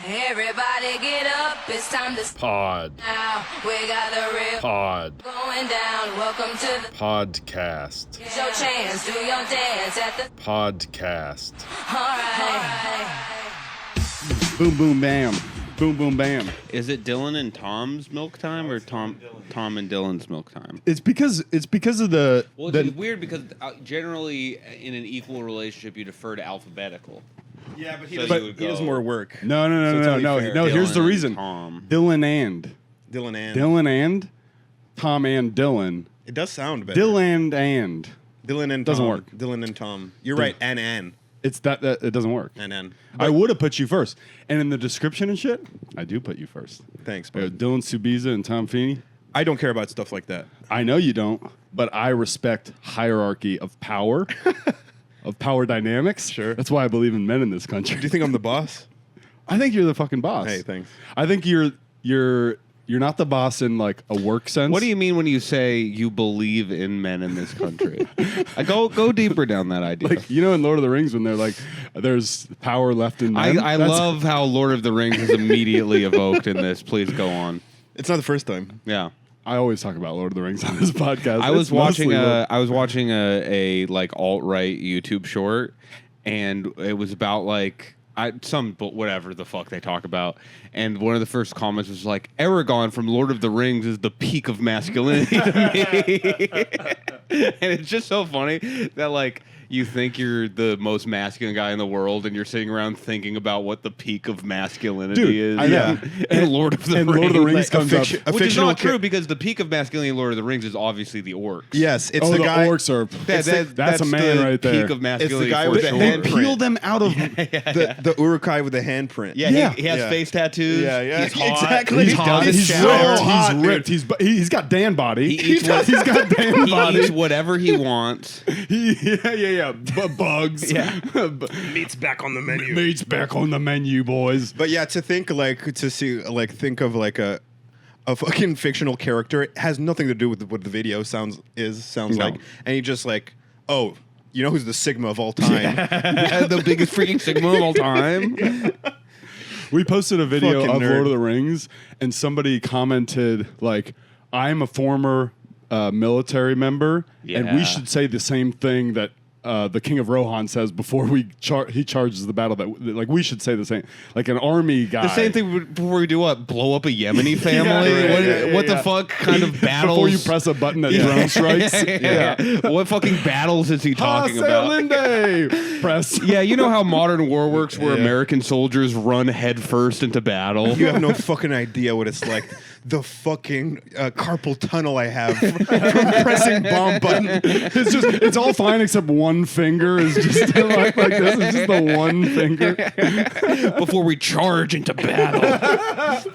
Everybody get up, it's time to Pod. now. We got the real Pod. going down. Welcome to the Podcast. Here's your chance, do your dance at the Podcast. alright. Boom, boom, bam. Boom, boom, bam. Is it Dylan and Tom's milk time or Tom and Dylan's milk time? It's because of the... Well, it's weird because generally in an equal relationship you defer to alphabetical. Yeah, but he So does, you would he does go- more work. No. So it's only fair. No, here's Dylan the and reason. Tom. Dylan and. Dylan and Tom and Dylan. it does sound better. Dylan and. Dylan and Doesn't Tom. work. Dylan and Tom. You're right. And It's that it doesn't work. and. I would have put you first. And in the description and shit, I do put you first. Thanks, Dylan bud. Subiza and Tom Feeney. I don't care about stuff like that. I know you don't, but I respect hierarchy of power, of power dynamics. Sure. That's why I believe in men in this country. Do you think I'm the boss? I think you're the fucking boss. Hey, thanks. I think you're not the boss in like a work sense. What do you mean when you say you believe in men in this country? I go deeper down that idea. like? You know, in Lord of the Rings, when they're like, "There's power left in men." I That's- love how Lord of the Rings is immediately evoked in this. Please go on. It's not the first time. Yeah. I always talk about Lord of the Rings on this podcast. I was It's watching mostly a like alt-right YouTube short, and it was about like whatever the fuck they talk about, and one of the first comments was like, Aragorn from Lord of the Rings is the peak of masculinity to me. And it's just so funny that like you think you're the most masculine guy in the world, and you're sitting around thinking about what the peak of masculinity Dude, is. I know. And Lord of the and Rings. Lord of the Rings Like, comes up. Which is not true because the peak of masculinity in Lord of the Rings is obviously the orcs. Yes, it's Oh, the the guy. orcs are. That's a man the right there. Peak of masculinity. guy for with the sure. They hand peel handprint. them out of. The Urukai with the handprint. Yeah, Yeah. he has Yeah. face tattoos. Yeah. He's hot. Exactly. He's hot. He's He's so ripped. hot, He's ripped. He's got Dan body. He eats what- He's got Dan He body. eats whatever he wants. Yeah. Bugs. Yeah. Meat's back on the menu. Meat's back on the menu, boys. But yeah, to think think of like a fucking fictional character, it has nothing to do with what the video sounds No. like, and he just like, oh, you know who's the Sigma of all time? The biggest freaking Sigma of all time. We posted a video Fucking of nerd. Lord of the Rings, and somebody commented like, "I'm a former military member, and Yeah. we should say the same thing that." The King of Rohan says before he charges the battle that like we should say the same, like an army guy. The same thing before we do what? Blow up a Yemeni family? What the fuck kind of battles? before you press a button that drone strikes. Yeah. What fucking battles is he talking about? Linde! Press. Yeah, you know how modern war works where American soldiers run headfirst into battle? You have no fucking idea what it's like. The fucking carpal tunnel I have from pressing bomb button. It's all fine except one finger is just like this. It's just the one finger. Before we charge into battle.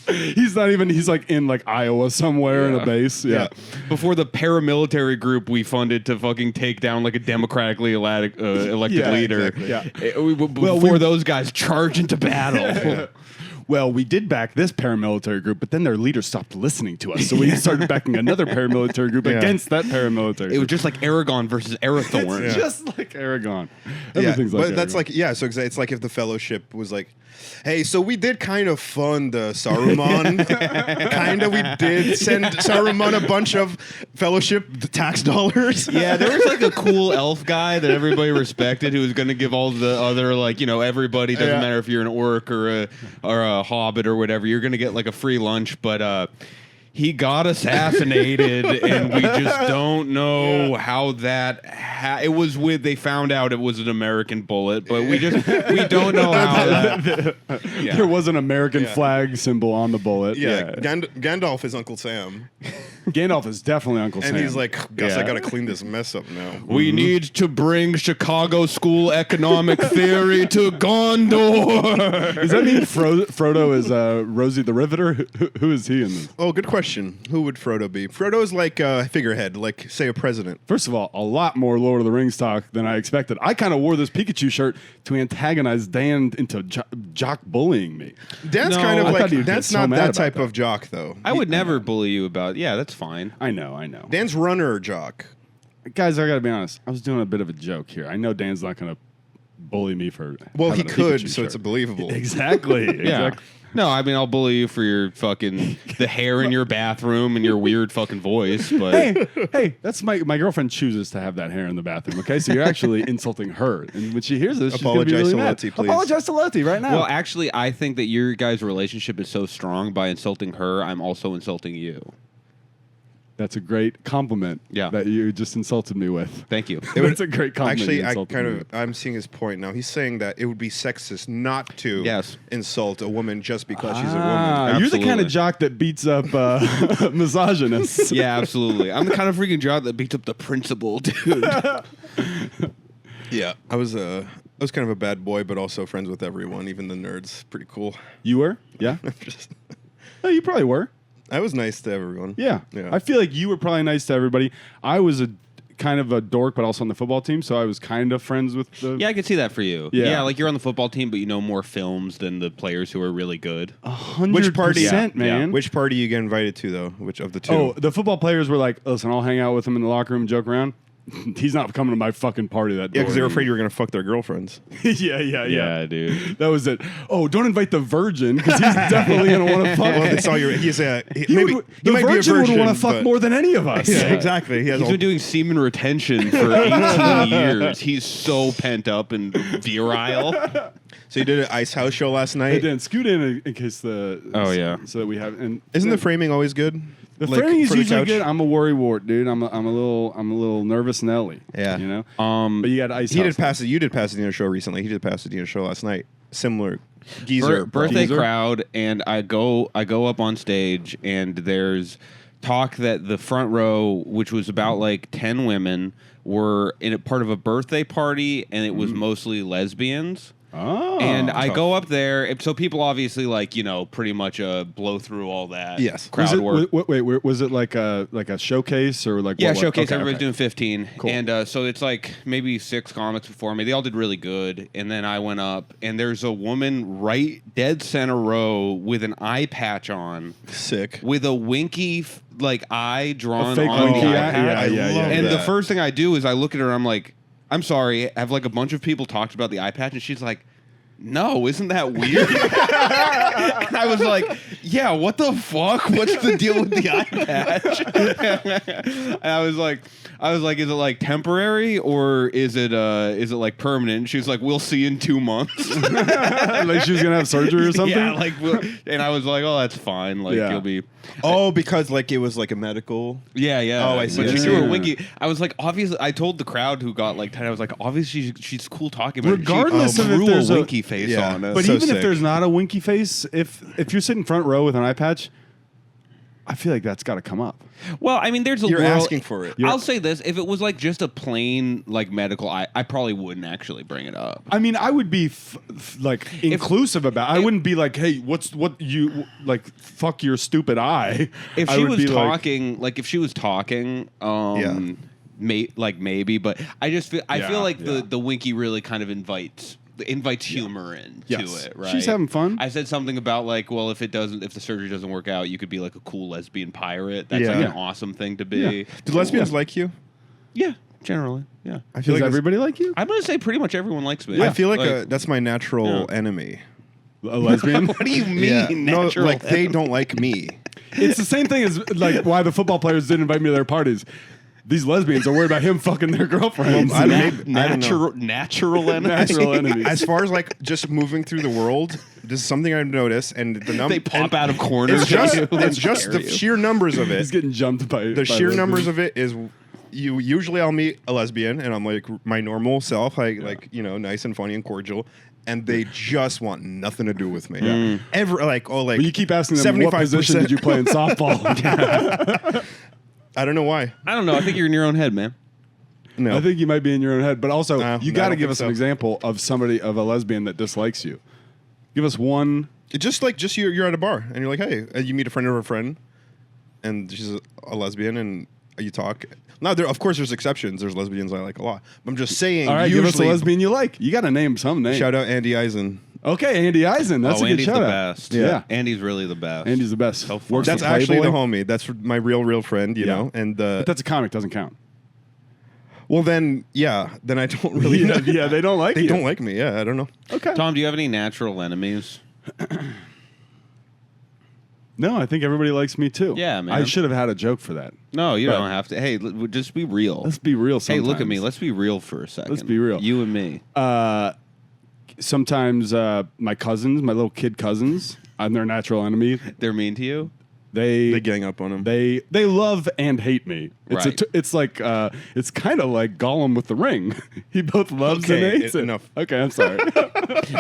He's like in like Iowa somewhere in a base. Yeah. Before the paramilitary group we funded to fucking take down like a democratically elected Yeah, leader. exactly, yeah. Before those guys charge into battle. Well, we did back this paramilitary group, but then their leader stopped listening to us. So we started backing another paramilitary group against that paramilitary It was group. just like Aragon versus Arathorn. Yeah. Just like Aragon. Yeah, Everything's like but that's Aragon. like so it's like if the Fellowship was like, hey, so we did kind of fund Saruman. We did send Saruman a bunch of Fellowship tax dollars. Yeah, there was like a cool elf guy that everybody respected who was going to give all the other everybody, doesn't matter if you're an orc or a hobbit or whatever, you're going to get like a free lunch, but he got assassinated and we just don't know how that it was they found out it was an American bullet, but we don't know how that There was an American flag symbol on the bullet. Yeah, Gandalf is Uncle Sam, Gandalf is definitely Uncle Sam. and he's like, guess I Yeah. got to clean this mess up now. we need to bring Chicago school economic theory to Gondor. Does that mean Frodo is Rosie the Riveter? Who is he in this? Oh, good question. Who would Frodo be? Frodo is like a figurehead, like say a president. First of all, a lot more Lord of the Rings talk than I expected. I kind of wore this Pikachu shirt to antagonize Dan into jock bullying me. Dan's No, kind of I like thought you'd get that's so not mad that about type that. of jock though. I would never bully you about. Yeah, that's fine. I know. Dan's runner jock. Guys, I got to be honest. I was doing a bit of a joke here. I know Dan's not going to bully me for. Well, he having a could, Pikachu so it's shirt. believable. Exactly. Yeah. Exactly. No, I mean I'll bully you for your fucking the hair in your bathroom and your weird fucking voice. But Hey, that's my girlfriend chooses to have that hair in the bathroom. Okay, so you're actually insulting her, and when she hears this, she's gonna be Apologize really to mad. Letty, please. Apologize to Letty right now. well, actually, I think that your guys' relationship is so strong. By insulting her, I'm also insulting you. That's a great compliment. Yeah. That you just insulted me with. Thank you. That's a great compliment. Actually, you I insulted kind me of with. I'm seeing his point now. He's saying that it would be sexist not to Yes. insult a woman just because she's a Ah, woman. you're the kind Absolutely. of jock that beats up misogynists. Yeah, absolutely. I'm the kind of freaking job that beats up the principal, dude. Yeah, I was kind of a bad boy, but also friends with everyone, even the nerds. Pretty cool. You were? Yeah. Just- Oh, you probably were. I was nice to everyone. Yeah. Yeah. I feel like you were probably nice to everybody. I was a kind of a dork, but also on the football team, so I was kind of friends with the. Yeah, I can see that for you. Yeah. Yeah, like you're on the football team, but you know more films than the players who are really good. 100%, Which party? man. Which party you get invited to though? Which of the two? Oh, the football players were like, listen, I'll hang out with him in the locker room and joke around. He's not coming to my fucking party that day. yeah, because they were afraid you were gonna fuck their girlfriends. yeah. dude. That was it. Oh, don't invite the virgin because he's definitely gonna want to fuck. Well, they saw your. He's a. He Maybe would, he the might be a virgin would virgin want to fuck but- more than any of us. Yeah, exactly. He has He's all, been doing semen retention for 18 years. He's so pent up and virile. So you did an ice house show last Hey, night. Dan, scoot in case the. Oh, yeah. So that we have and Isn't the framing always good? the Like, framing is for the usually couch? good. I'm a worry wart, dude. I'm a little nervous Nelly. Yeah. You know. But you got ice. He house. did Pasadena. You did Pasadena show recently. He did Pasadena show last night. Similar geezer. Birthday Geezer? crowd, and I go up on stage, and there's talk that the front row, which was about like 10 women, were in a part of a birthday party, and it was mostly lesbians. Oh. And I go up there, so people obviously pretty much blow through all that. Yes. Was crowd it, work. wait, was it like a showcase or like Yeah, what? showcase. Okay, Everybody's okay. doing 15, Cool. and so it's like maybe 6 comics before me. They all did really good, and then I went up, and there's a woman right dead center row with an eye patch on, Sick. with a winky eye drawn A fake on winky the eye eye? patch. Yeah, yeah. And the that. first thing I do is I look at her. I'm like, I'm sorry. Have like a bunch of people talked about the eye patch, and she's like, no, isn't that weird? And I was like, yeah, what the fuck? What's the deal with the eye patch? And I was like, is it like temporary or is it like permanent? And she's like, we'll see in 2 months. Like she was gonna have surgery or something. Yeah, and I was like, oh, that's fine. Like Yeah. you'll be. Oh, because like it was like a medical. Yeah, yeah. Oh, I see. But she Yeah. threw a winky. I was like, obviously, I told the crowd who got like 10, I was like, obviously she's cool talking about Regardless it. She of if threw there's a a- winky face Yeah. on us. But So even sick. if there's not a winky face, if you're sitting front row with an eye patch, I feel like that's got to come up. Well, I mean, there's a You're world- asking for it. I'll say this: if it was like just a plain like medical eye, I probably wouldn't actually bring it up. I mean, I would be like inclusive about. I wouldn't be like, "Hey, what you like? Fuck your stupid eye." If I she would was be like, talking, like if she was talking, maybe, but I just feel I Yeah, feel like yeah. the winky really kind of invites humor into Yes. it, right? She's having fun. I said something about like, well, if the surgery doesn't work out, you could be like a cool lesbian pirate. That's Yeah. like Yeah. an awesome thing to be. Yeah. Do lesbians like you? Yeah, generally, yeah. I feel does like everybody like you? I'm gonna say pretty much everyone likes me. I feel like, that's my natural Yeah. enemy. A lesbian? What do you mean? Yeah. No, natural like they don't like me. It's the same thing as like why the football players didn't invite me to their parties. These lesbians are worried about him fucking their girlfriends. I don't know. natural enemy. Natural enemies. As far as like just moving through the world, this is something I've noticed, and the number They pop out of corners. It's just and it's just scare the you. sheer numbers of He's it. getting jumped by The sheer lesbians. numbers of it is usually I'll meet a lesbian and I'm like my normal self, like nice and funny and cordial, and they just want nothing to do with me. Mm. Ever like But you keep asking them what position did you play in softball? I don't know why. I don't know. I think you're in your own head, man. No, I think you might be in your own head, but also No, you I got to don't give think us an so. example of a lesbian that dislikes you. Give us one. It's just you're at a bar and you're like, hey, you meet a friend of a friend, and she's a lesbian, and you talk. Now, of course, there's exceptions. There's lesbians I like a lot. But I'm just saying. All right, usually, give us a lesbian you like. You got to name some name. Shout out Andy Eisen. Okay, Andy Eisen. That's a good Andy's shout the out. best. Yeah. Andy's really the best. Andy's the best. So fun. Works That's for actually the Playboy. homie. That's my real friend. You know, and But that's a comic. Doesn't count. Well, then I don't really. yeah, they don't like They you. don't like me. Yeah, I don't know. Okay. Tom, do you have any natural enemies? No, I think everybody likes me too. Yeah, man. I should have had a joke for that. No, you But- don't have to. Hey, just be real. Let's be real. Hey, Sometimes. look at me. Let's be real for a second. Let's be real. You and me. Sometimes my cousins, my little kid cousins, I'm their natural enemy. They're mean to you? They gang up on him. They love and hate me. It's Right. it's like it's kind of like Gollum with the ring. He both loves and hates it. enough. Okay, I'm sorry.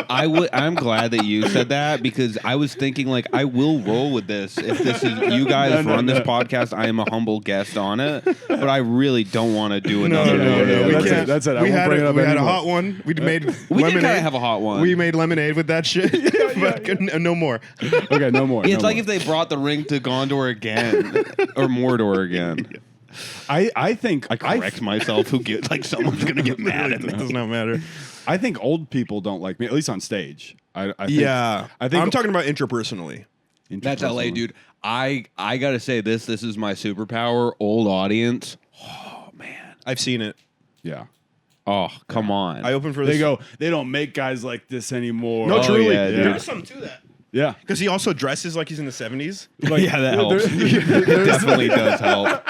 I'm glad that you said that because I was thinking like I will roll with this if this is you guys No, run this no. podcast. I am a humble guest on it, but I really don't want to do No, another. no, yeah, we that's can't. it, that's it. I We won't had bring it up we had a anymore. hot one. We made We did lemonade. kind of have a hot one. We made lemonade with that shit. No more. Okay, no more. Yeah, it's no like more. if they brought the ring to Gondor again or Mordor again. I think I correct myself. Who get like someone's gonna get mad at It me. does not matter. I think old people don't like me, at least on stage. I think, Yeah, I think I'm talking about interpersonally. That's LA, dude. I gotta say this is my superpower. Old audience. Oh man. I've seen it. Yeah. Oh come on. I opened for this. They go. They don't make guys like this anymore. No, Oh, truly. yeah, dude. There's something to that. Yeah. Because he also dresses like he's in the 70s. Like, yeah, that helps. It definitely does help.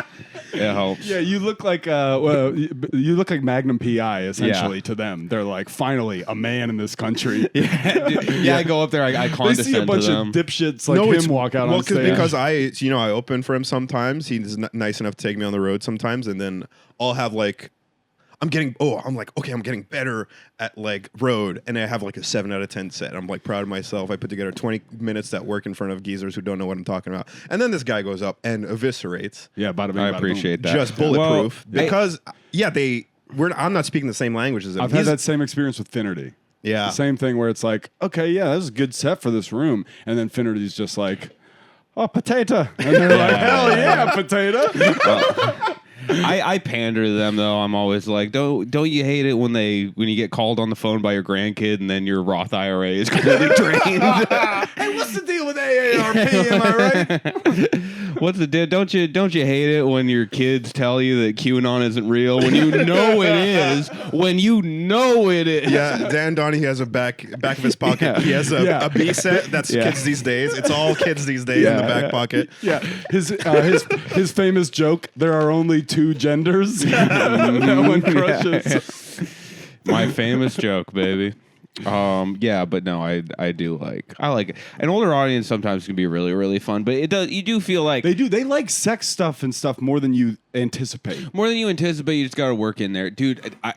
It helps. Yeah, you look like you look like Magnum PI essentially to them. They're like, finally, a man in this country. Yeah, I go up there. I They see a condescend bunch to them. of dipshits like him walk out on stage. because I open for him sometimes. He's nice enough to take me on the road sometimes, and then I'll have like, I'm getting better at like road, and I have like a 7 out of 10 set. I'm like proud of myself. I put together 20 minutes that work in front of geezers who don't know what I'm talking about, and then this guy goes up and eviscerates, yeah, bada bing, I bada appreciate boom. that. just bulletproof Well, because I'm not speaking the same language as him. I've had that same experience with Finnerty. Yeah. The same thing where it's like, okay, yeah, this is a good set for this room, and then Finnerty's just like, oh, potato, and they're like, hell yeah, potato. I pander to them though. I'm always like, don't you hate it when you get called on the phone by your grandkid and then your Roth IRA is completely drained? Hey, what's the deal with AARP? Am I right? What's the deal? Don't you hate it when your kids tell you that QAnon isn't real when you know it is? When you know it is. Yeah, Dan Donohue has a back of his pocket. Yeah. He has a B set. That's Yeah. kids these days. It's all kids these days in the back pocket. Yeah, his famous joke. There are only two genders. That one crushes. My famous joke, baby. Yeah, but no, I do I like it. An older audience sometimes can be really, really fun, but you do feel like They do. They like sex stuff and stuff more than you anticipate. more than you anticipate. You just got to work in there, dude. I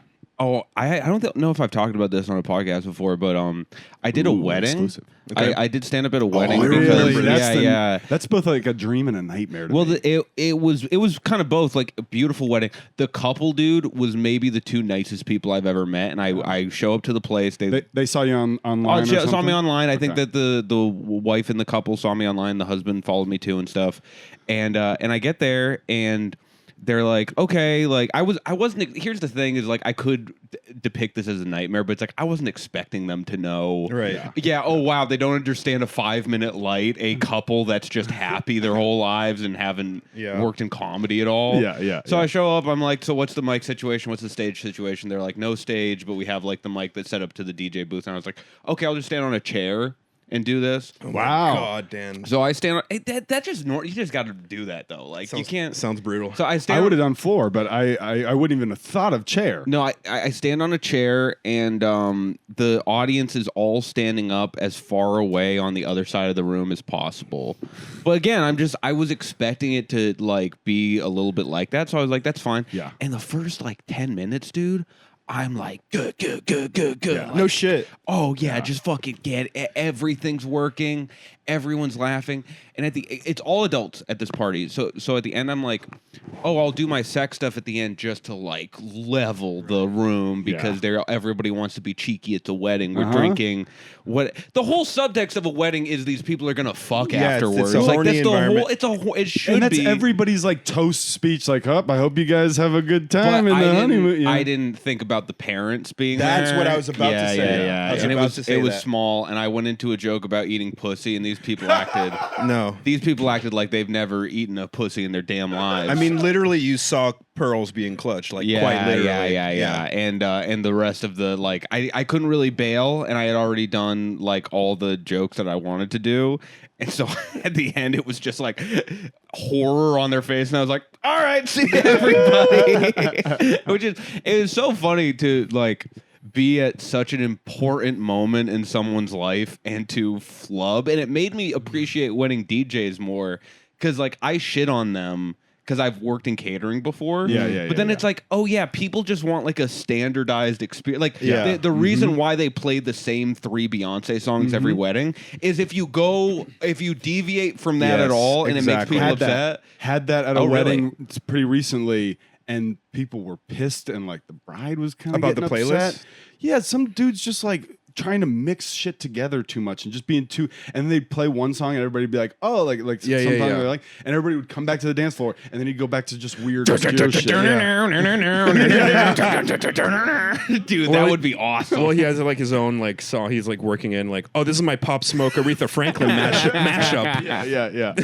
don't know if I've talked about this on a podcast before, but I did a Ooh, wedding. exclusive. I did stand up at a wedding. Really? because- yeah. That's both like a dream and a nightmare. To Well, me. it was kind of both, like a beautiful wedding. The couple dude was maybe the two nicest people I've ever met, and I show up to the place. they saw you online. Oh, or she saw me something? online. I think Okay. that the wife and the couple saw me online. The husband followed me too and stuff. And I get there and they're like, okay, like I wasn't. Here's the thing: is like I could depict this as a nightmare, but it's like I wasn't expecting them to know. Right. Yeah. Oh wow, they don't understand a 5-minute light. A couple that's just happy their whole lives and haven't worked in comedy at all. Yeah. So I show up. I'm like, so what's the mic situation? What's the stage situation? They're like, no stage, but we have like the mic that's set up to the DJ booth. And I was like, okay, I'll just stand on a chair and do this. Wow. God, Dan. So I stand on that just you just got to do that though. Like you can't. Sounds brutal. So I stand. I would have done floor, but I wouldn't even have thought of chair. No, I stand on a chair, and the audience is all standing up as far away on the other side of the room as possible. But again, I was expecting it to like be a little bit like that, so I was like, that's fine. Yeah. And the first like 10 minutes, dude, I'm like, good. Like, No shit. oh yeah, just fucking everything's working, everyone's laughing, and it's all adults at this party. So at the end, I'm like, oh, I'll do my sex stuff at the end just to like level the room because everybody wants to be cheeky. It's a wedding. We're drinking. What the whole subtext of a wedding is these people are gonna fuck Yeah, it's a afterwards. horny Like that's the environment. whole. It's a whole. It should And that's be. everybody's like toast speech, like, "Up, I hope you guys have a good time But in the honeymoon." I didn't think about the parents being That's there. what I was about to say. Yeah. I was And about it was to say it was that. small, and I went into a joke about eating pussy, and these people acted No. like they've never eaten a pussy in their damn lives. I mean, literally, you saw pearls being clutched, like Yeah, quite literally. yeah. And the rest of the like, I couldn't really bail, and I had already done like all the jokes that I wanted to do, and so at the end it was just like horror on their face, and I was like, "All right, see you, everybody," it is so funny to like be at such an important moment in someone's life and to flub, and it made me appreciate wedding DJs more because like I shit on them. Because I've worked in catering before. But then it's like, oh yeah, people just want like a standardized experience. Like the reason why they play the same 3 Beyonce songs every wedding is if you deviate from that at all and it makes people upset. Had that at a wedding pretty recently, and people were pissed, and like the bride was kind of About the playlist? upset. Yeah, some dudes just like trying to mix shit together too much and just being too, and they'd play one song and everybody'd be like, oh, like some song they're like, and everybody would come back to the dance floor and then he'd go back to just weird obscure shit. Dude, that would be awesome. Well, he has like his own like song. He's like working in like, oh, this is my Pop Smoke Aretha Franklin mashup. Yeah.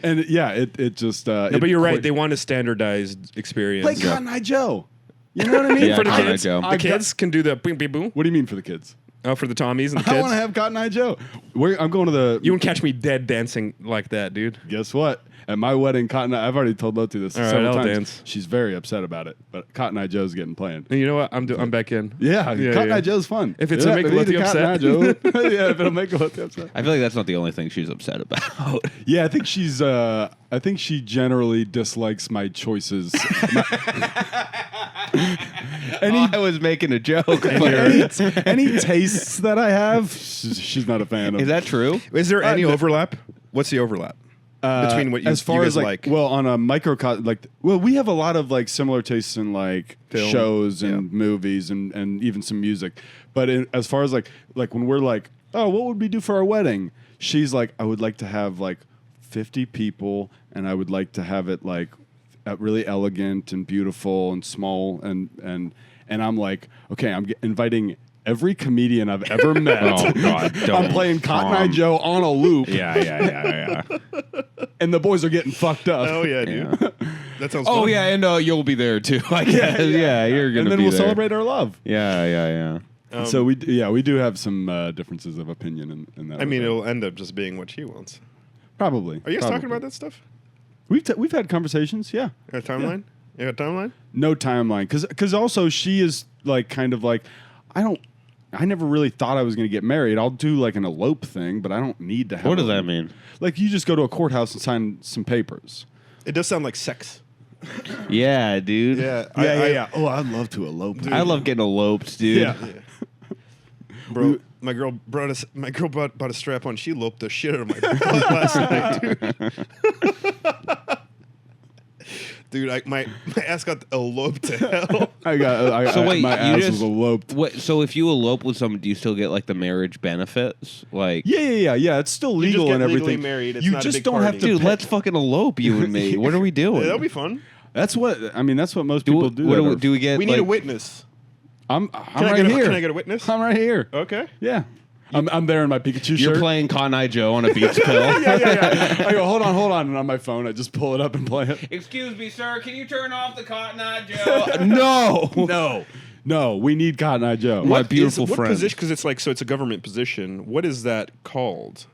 And yeah, it just. No, but you're right. They want a standardized experience. Play Cotton Eye Joe. You know what I mean? Yeah, For the Cotton Eye kids, Joe. The kids can do the boom, beep, boom. What do you mean for the kids? Oh, for the Tommies and the I kids. want to have Cotton Eye Joe. I'm going to the. You won't catch me dead dancing like that, dude. Guess what? At my wedding, Cotton Eye. I've already told Loti this All right, several I'll times. dance. She's very upset about it, but Cotton Eye Joe's getting planned. And you know what? I'm back in. Yeah, Cotton Eye Joe's fun. If it's a make we need Loti a Cotton upset. Eye Joe. Yeah, if it'll make Loti upset. I feel like that's not the only thing she's upset about. Yeah, I think she's. I think she generally dislikes my choices. I was making a joke. Any tastes that I have, she's not a fan of. Is that true? Is there any overlap? What's the overlap between what you, as far you as guys like, well, on a we have a lot of like similar tastes in like Film, shows and movies and even some music. But as far as like when we're like, oh, what would we do for our wedding? She's like, I would like to have like 50 people, and I would like to have it like really elegant and beautiful and small and I'm like, okay, I'm inviting every comedian I've ever met. Oh God! I'm playing Cotton Eye Joe on a loop. Yeah. And the boys are getting fucked up. Oh yeah, dude. That sounds. Oh fun. yeah, and you'll be there too. I guess. Yeah, you're gonna. And then be we'll there. celebrate our love. Yeah. So we do have some differences of opinion in that. I mean, regard. it'll end up just being what she wants. Probably. Are you guys talking Probably. about that stuff? We've had conversations. Yeah. You got a timeline? You got a timeline? No timeline, because also she is like kind of like I never really thought I was going to get married. I'll do like an elope thing, but I don't need to have. What does that mean? Like you just go to a courthouse and sign some papers. It does sound like sex. Yeah, dude. Yeah. Oh, I'd love to elope. I love getting eloped, dude. Yeah. Bro, my girl bought a strap on. She loped the shit out of my butt last night, dude. Dude, my ass got eloped to hell. So wait, my you ass just was eloped. What? So if you elope with someone, do you still get like the marriage benefits? Like, Yeah. It's still You just legal get and legally everything. married. It's you not a just big don't have party. to. dude, pay- let's fucking elope, you and me. What are we doing? That'll be fun. That's what That's what most people do. What that are- do we get? We need a like- witness. I'm Can I right get here. Can I get a witness? I'm right here. Okay. Yeah. I'm there in my Pikachu You're shirt. playing Cotton Eye Joe on a Beats pill. Yeah. I go, hold on. And on my phone, I just pull it up and play it. Excuse me, sir. Can you turn off the Cotton Eye Joe? No, we need Cotton Eye Joe. My beautiful what friend. position? Because it's like it's a government position. What is that called?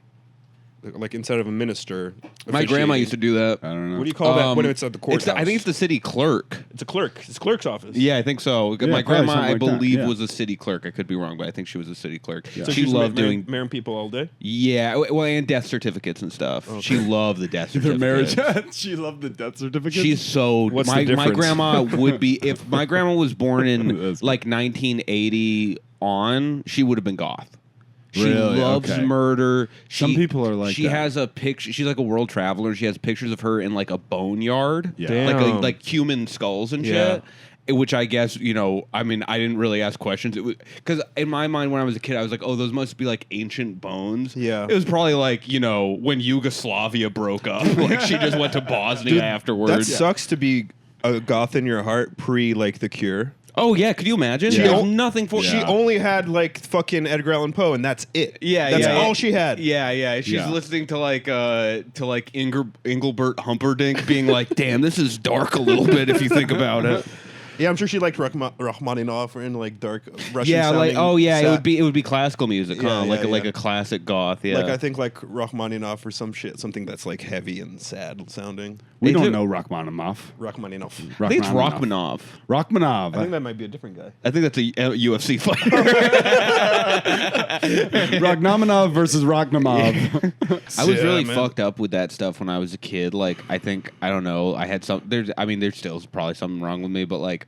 Like instead of a minister. My grandma used to do that. I don't know. What do you call that when it's at the courthouse? I think it's the city clerk. It's a clerk. It's clerk's office. Yeah, I think so. Yeah, My probably grandma, something I like that, believe, yeah. was a city clerk. I could be wrong, but I think she was a city clerk. So She she's loved doing, marrying people all day. yeah, well, and death certificates and stuff. She loved the death Their certificates. marriage. She loved the death certificate. She's so. What's the my difference? grandma would be if my grandma was born in That's- like 1980 on, she would have been goth. She Really? loves Okay. murder. Some people are like she that. has a picture. She's like a world traveler. She has pictures of her in like a boneyard, Yeah. Damn. like human skulls and Yeah. shit. Which I guess I mean, I didn't really ask questions. It was because in my mind when I was a kid, I was like, oh, those must be like ancient bones. Yeah. it was probably like when Yugoslavia broke up. Like she just went to Bosnia afterwards. That sucks to be a goth in your heart pre like The Cure. Oh yeah, could you imagine? She There's o- nothing for. She only had like fucking Edgar Allan Poe, and that's it. That's all she had. Yeah. She's Yeah. listening to Engelbert Humperdinck being like, "Damn, this is dark a little bit if you think about it." Yeah, I'm sure she liked Rachmaninoff and like dark Russian. Yeah, like sounding it would be classical music, Yeah, huh? yeah, like yeah. a classic goth. Yeah, Like I think like Rachmaninoff or something that's like heavy and sad sounding. We They don't do- know Rachmaninoff. Rachmaninoff. I think it's Rachmaninoff. Rachmanov. I think that might be a different guy. I think that's a UFC fighter. Rachmaninoff versus Rachmanov. I was Yeah, really man. fucked up with that stuff when I was a kid. Like, I don't know. I had there's still probably something wrong with me, but like,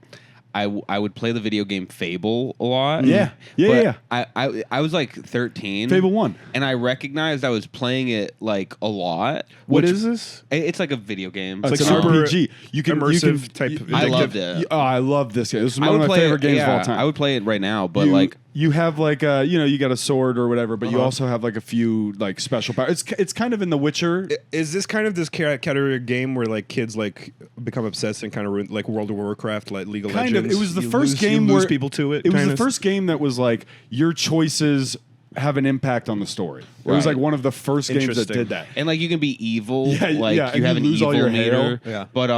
I would play the video game Fable a lot. Yeah. Yeah, but I was like 13. Fable 1. And I recognized I was playing it like a lot. What which- is this? It's like a video game. It's like an super RPG. You can immersive type of I addictive. loved it. Oh, I love this game. This is I one would of my play favorite it, games yeah, of all time. I would play it right now, but you have like you got a sword or whatever, but you Uh-huh. also have like a few like special powers. It's kind of in The Witcher. Is this kind of this category of game where like kids like become obsessed and kind of like World of Warcraft, like League of Kind of. Legends? It was the You first lose- game you lose where people to it. It was kind the of? first game that was like your choices have an impact on the story. It was Right. like one of the first games that Interesting. did that. and like you can be evil, Yeah, like yeah, you and have you an lose all evil your meter. hair. Yeah. But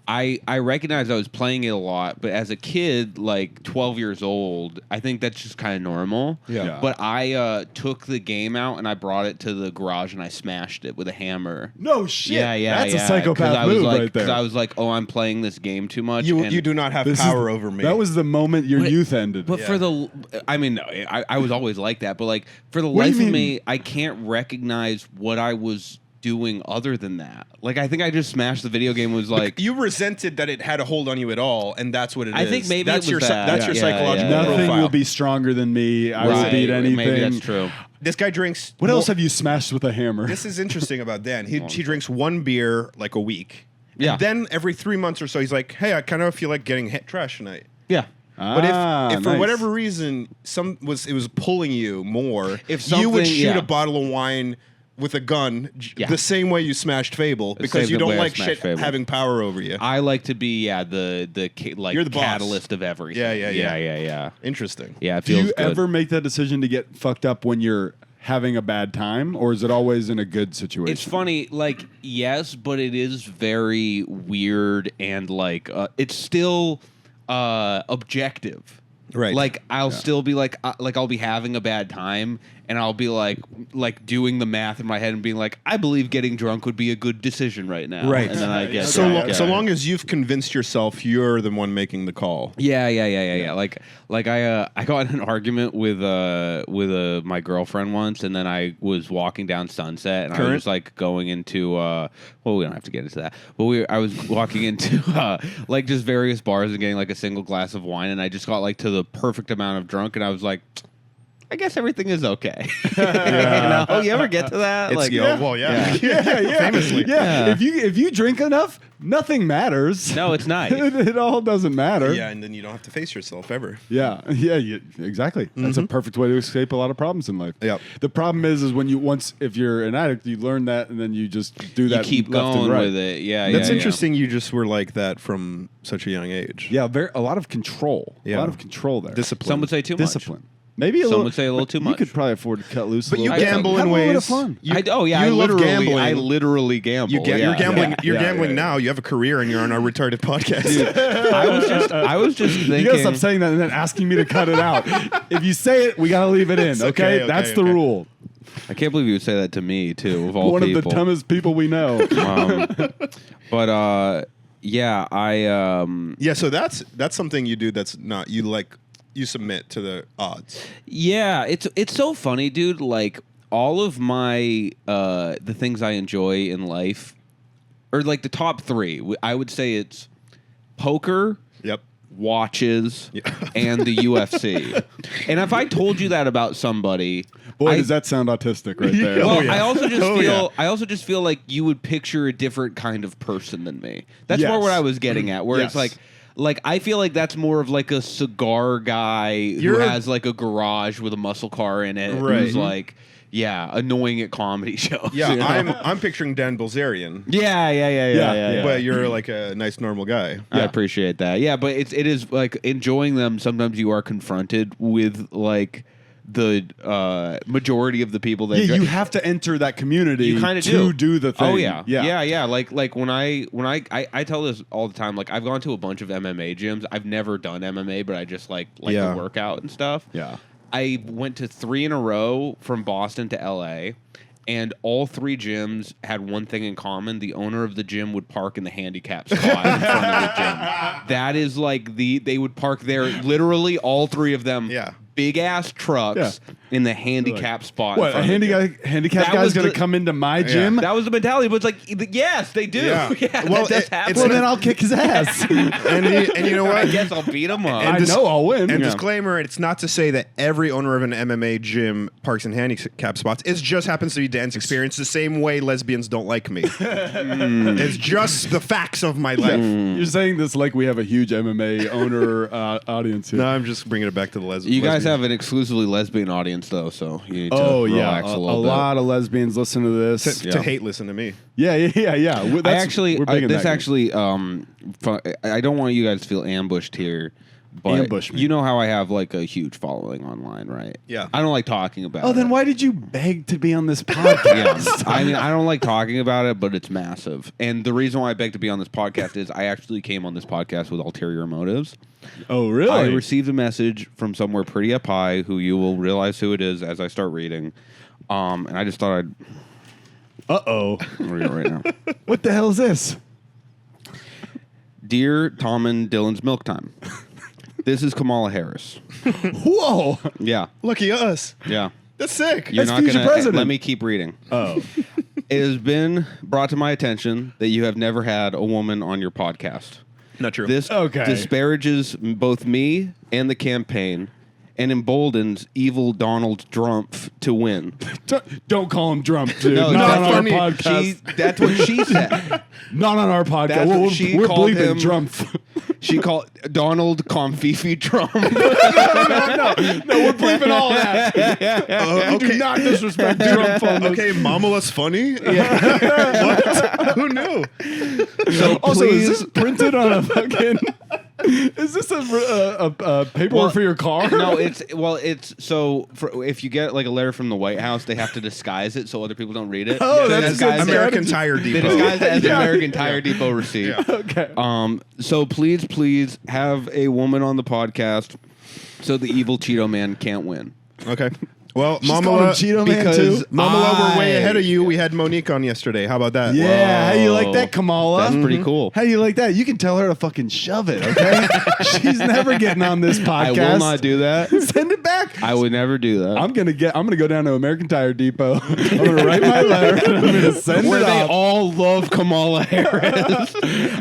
I recognized I was playing it a lot, but as a kid, like 12 years old, I think that's just kind of normal. Yeah. Yeah. But I took the game out and I brought it to the garage and I smashed it with a hammer. No shit. Yeah. That's yeah. a psychopath move right Because there. I was like, oh, I'm playing this game too much. You and- you do not have This is- power over me. That was the moment your But- youth ended. But Yeah. for the, I mean, no, I was always like that. But like for the What do you life of mean? me, I can't recognize what I was doing other than that. Like I think I just smashed the video game. And was like, you resented that it had a hold on you at all, and that's what it is. I think maybe that's it your was that. that's your Yeah, psychological yeah, yeah. Nothing profile. will be stronger than me. I will right, beat anything. maybe that's true. This guy drinks. What else have you smashed with a hammer? This is interesting about Dan. He drinks one beer like a week. Yeah. And then every 3 months or so, he's like, "Hey, I kind of feel like getting hit trash tonight." Yeah. But if for nice. whatever reason it was pulling you more, If you would something- shoot yeah. a bottle of wine with a gun Yeah. the same way you smashed Fable because same you don't way I like smashed shit Fable. having power over you. I like to be like You're the boss. catalyst of everything. Yeah, yeah, yeah. yeah. Interesting. Yeah, it Do feels you good. ever make that decision to get fucked up when you're having a bad time, or is it always in a good situation? It's funny, like yes, but it is very weird and like it's still objective. Right. Like I'll still be like I'll be having a bad time and I'll be like doing the math in my head and being like, I believe getting drunk would be a good decision right now. Right. And then I get So, drunk. so long as you've convinced yourself you're the one making the call. Yeah. Like I got in an argument with my girlfriend once, and then I was walking down Sunset, and I Current? was like going into well, we don't have to get into that, but I was walking into like just various bars and getting like a single glass of wine, and I just got like to the perfect amount of drunk, and I was like, I guess everything is okay. You know? Oh, you ever get to that? yeah. yeah. Famously. Yeah. Yeah. If you drink enough, nothing matters. No, it's nice. it all doesn't matter. Yeah, and then you don't have to face yourself ever. Yeah, exactly. That's a perfect way to escape a lot of problems in life. Yep. The problem is when if you're an addict, you learn that and then you just do You that. keep left and going right. with it. Yeah, That's yeah, interesting. You just were like that from such a young age. Yeah, a lot of control. A Yeah. lot of control there. Discipline. Some would say too much. Discipline. Maybe a Some little. would say a little too You much. could probably afford to cut loose. But a you little bit. gamble Have in a little bit of ways. fun. You, I you love literally, gambling. I literally gamble. You're yeah. gambling. Yeah. You're Yeah, gambling yeah. now. You have a career, and you're on our retarded podcast. I was just thinking. You gotta stop saying that and then asking me to cut it out. If you say it, we gotta leave it in. Okay, okay, that's the okay. rule. I can't believe you would say that to me too. Of all One people. of the dumbest people we know. But yeah, I Yeah, so that's something you do. That's not you like. You submit to the odds. yeah, it's so funny, dude. Like all of my the things I enjoy in life, or like the top three, I would say it's poker, Yep. watches, Yeah. and the UFC. And if I told you that about somebody, Boy, I- does that sound autistic right there. Well, yeah. I also just Oh, feel I also just feel like you would picture a different kind of person than me. That's more Yes. what I was getting at. Where it's Yes. like I feel like that's more of like a cigar guy who You're- has like a garage with a muscle car in it. Right. Who's like annoying at comedy shows. Yeah, you know? I'm picturing Dan Bilzerian. Yeah. But you're like a nice normal guy. I appreciate that. Yeah, but it is like enjoying them. Sometimes you are confronted with like the majority of the people that you have to enter that community. You kind of do the thing. Oh yeah. Like when I tell this all the time. Like I've gone to a bunch of MMA gyms. I've never done MMA, but I just like the workout and stuff. Yeah. I went to 3 in a row from Boston to LA, and all 3 gyms had one thing in common. The owner of the gym would park in the handicap spot in front of the gym. That is like they would park there, literally all 3 of them. Yeah. Big ass trucks in the handicap spot. What, a handicap guy's going to come into my gym? That was the mentality, but it's like, yes, they do. Yeah. Well, that does happen. Well, then I'll kick his ass. and you know what? I guess I'll beat him up. I know I'll win. And disclaimer, it's not to say that every owner of an MMA gym parks in handicap spots. It just happens to be Dan's experience, the same way lesbians don't like me. It's just the facts of my life. You're saying this like we have a huge MMA owner audience here. No, I'm just bringing it back to the lesbians. You guys have an exclusively lesbian audience, though, so you need to relax a a little bit. lot of lesbians listen to this. to hate listen to me. Yeah. I We're big in this that actually, I don't want you guys to feel ambushed here, but Ambush me. you know how I have like a huge following online, right? Yeah. I don't like talking about it. Oh, then why did you beg to be on this podcast? I mean, I don't like talking about it, but it's massive. And the reason why I beg to be on this podcast is I actually came on this podcast with ulterior motives. Oh, really? I received a message from somewhere pretty up high, who you will realize who it is as I start reading. And I just thought I'd Uh-oh. read it right now. What the hell is this? Dear Tom and Dylan's Milk Time, this is Kamala Harris. Whoa. Yeah, Lucky us. yeah. That's sick. You're That's not future gonna president. let me keep reading. Oh. It has been brought to my attention that you have never had a woman on your podcast. Not true. This Okay. disparages both me and the campaign, and emboldens evil Donald Trump to win. Don't call him Trump, dude. No, Not that's on our funny. podcast. That's what she said. Not on our podcast. That's what she we're called bleeping him. Trump. She called Donald Confifi Trump. No, we're bleeping all that. You do not disrespect Trump on this. Okay, Momala's funny. What? Who knew? So Also, please, is this printed on a fucking... Is this a paperwork for your car? No, it's so if you get like a letter from the White House, they have to disguise it so other people don't read it. Oh, They that's disguise good. it- American Tire They Depot. disguise it as Yeah. American Tire Depot receipt. Yeah. Okay. So please have a woman on the podcast so the evil Cheeto Man can't win. Okay. Well, She's called Momala, him Cheeto Man, because too? Momala, we're way ahead of you. We had Monique on yesterday. How about that? Yeah, how you like that, Whoa. Kamala? That's pretty cool. How you like that? You can tell her to fucking shove it, okay? She's never getting on this podcast. I will not do that. Send it back. I would never do that. I'm gonna go down to American Tire Depot. I'm gonna write my letter. And I'm gonna send Where it they off. all love Kamala Harris.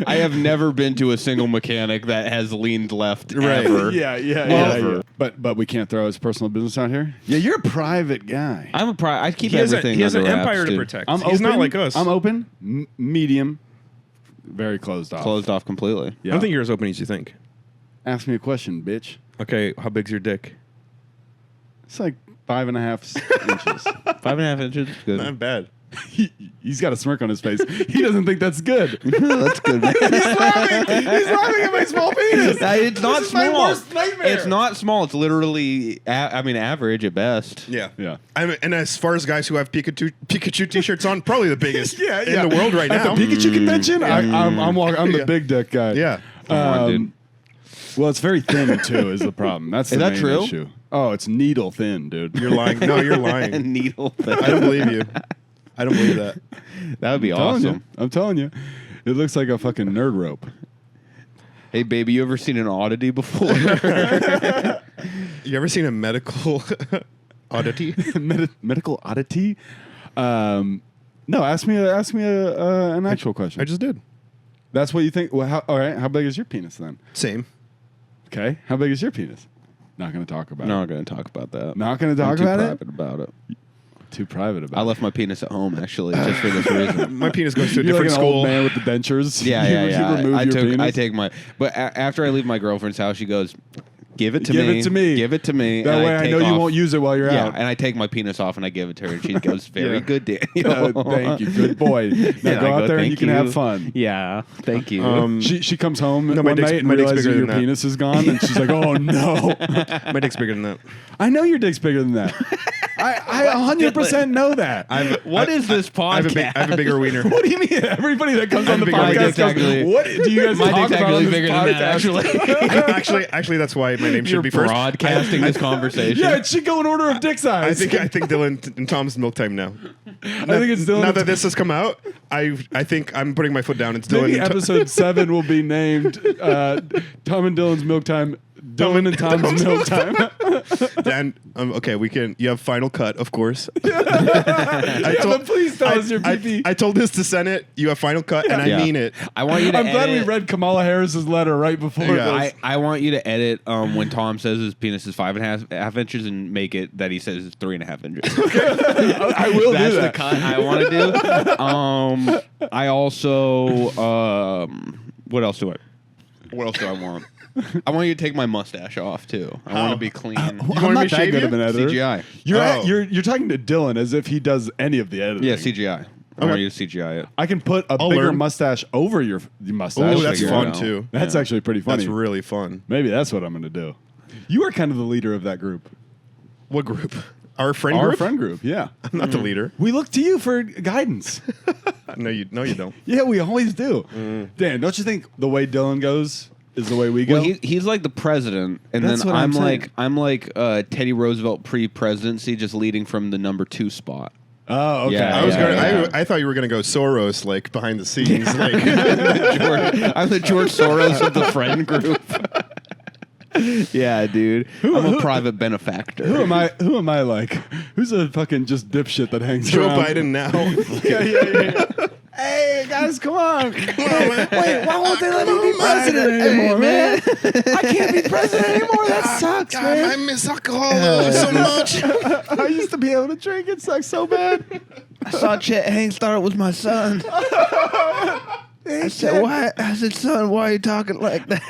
I have never been to a single mechanic that has leaned left ever. Yeah. Ever. But we can't throw his personal business out here. Yeah, you're a private guy. I keep He has, everything. he has an under wraps, empire to dude. protect. I'm He's open. not like us. I'm open, medium, very closed off. Closed off completely. Yeah. I don't think you're as open as you think. Ask me a question, bitch. Okay, how big's your dick? It's like 5.5 inches. 5.5 inches. Good. Not bad. He's got a smirk on his face. He doesn't think that's good. That's good. He's laughing at my small penis. It's not This is my small. worst nightmare. It's not small. It's literally, average at best. Yeah. Yeah. And as far as guys who have Pikachu t-shirts on, probably the biggest Yeah, in the world right At now. the Pikachu convention, I'm the big dick guy. Yeah. Come on, dude. Well, it's very thin too. Is the problem? That's the Is that main true? issue. Oh, it's needle thin, dude. You're lying. No, you're lying. Needle. I don't believe you. I don't believe that. That would be telling awesome. you. I'm telling you, it looks like a fucking nerd rope. Hey, baby, you ever seen an oddity before? You ever seen a medical oddity? Medical oddity. No, ask me an actual question. I just did. That's what you think. Well, all right. How big is your penis then? Same. Okay. How big is your penis? Not going to talk about Not it. going to talk about that. Not going to I'm talk too about private it. about it. Too private about I it. left my penis at home, actually, just for this reason. My penis goes to a You're like different an school. old man with the dentures. Yeah. You remove your penis. I take my. But after I leave my girlfriend's house, she goes, Give it to Give me. it to me. Give it to me. That and way I take know you off- won't use it while you're Yeah, out. and I take my penis off and I give it to her, and she goes, "Very Yeah. good, Daniel." Thank you, good boy. Now And go I out there and "Thank you can have fun. Yeah, thank you. She comes home No, my one dick's- night and my dick's realizes bigger your than that. penis is gone, and she's like, "Oh no!" My dick's bigger than that. I know your dick's bigger than that. I 100% know that. What is this podcast? I have a bigger wiener. What do you mean? Everybody that comes I on have the a bigger podcast dick, goes, actually. "What do you guys My talk dick's about on actually this bigger than that, podcast?" actually. Actually, that's why my name should You're be first. broadcasting this conversation. Yeah, it should go in order of dick size. I think Dylan and Tom's milk time now. I think it's Dylan. Now that this has come out, I think I'm putting my foot down. It's Dylan. Maybe and episode 7 will be named Tom and Dylan's Milk Time. Dylan and Tom's Milk Time. Dan, okay, we can. You have final cut, of course. But please tell us your PP. I told this to Senate. You have final cut, and Yeah. I mean it. I want you to I'm glad we edit- read Kamala Harris's letter right before Yeah. this. I want you to edit when Tom says his penis is 5.5 inches and make it that he says it's 3.5 inches. I will That's do the that. cut I want to do. I also what else do I want? I want you to take my mustache off too. I want to be clean. I'm want me not to that shave good you? of an editor. CGI. You're talking to Dylan as if he does any of the editing. Yeah, CGI. I want you to CGI it. I can put a I'll bigger learn. mustache over your mustache. Oh, that's figure it fun out. too. That's actually pretty funny. That's really fun. Maybe that's what I'm going to do. You are kind of the leader of that group. What group? Our friend Our group? friend group, yeah. I'm not the leader. We look to you for guidance. No, you don't. Yeah, we always do. Dan, don't you think the way Dylan goes is the way we go? Well, he's like the president, and That's then what I'm I'm like Teddy Roosevelt pre-presidency, just leading from the number 2 spot. Oh, okay. Yeah, I thought you were gonna go Soros, like behind the scenes, like I'm the George Soros of the friend group. Yeah, dude. I'm a private benefactor. Who am I like? Who's a fucking just dipshit that hangs Joe around? Biden now. Yeah. Hey guys, come on! Wait, why won't they let me be president anymore, man? I can't be president anymore. That sucks, I miss alcohol so much. I used to be able to drink. It sucks so bad. I saw Chet Hanks thought it was my son. I said, "Why?" I said, "Son, why are you talking like that?"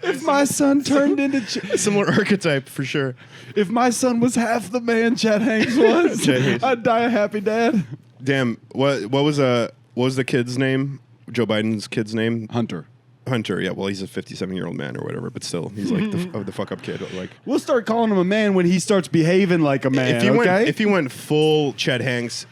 If my son turned into, Similar archetype for sure. if my son was half the man Chet Hanks was, Chet Hanks. I'd die a happy dad. Damn. What was the kid's name? Joe Biden's kid's name? Hunter. Hunter. Yeah. Well, he's a 57-year-old man or whatever, but still, he's like the fuck up kid. Like We'll start calling him a man when he starts behaving like a man. if he went full Chet Hanks.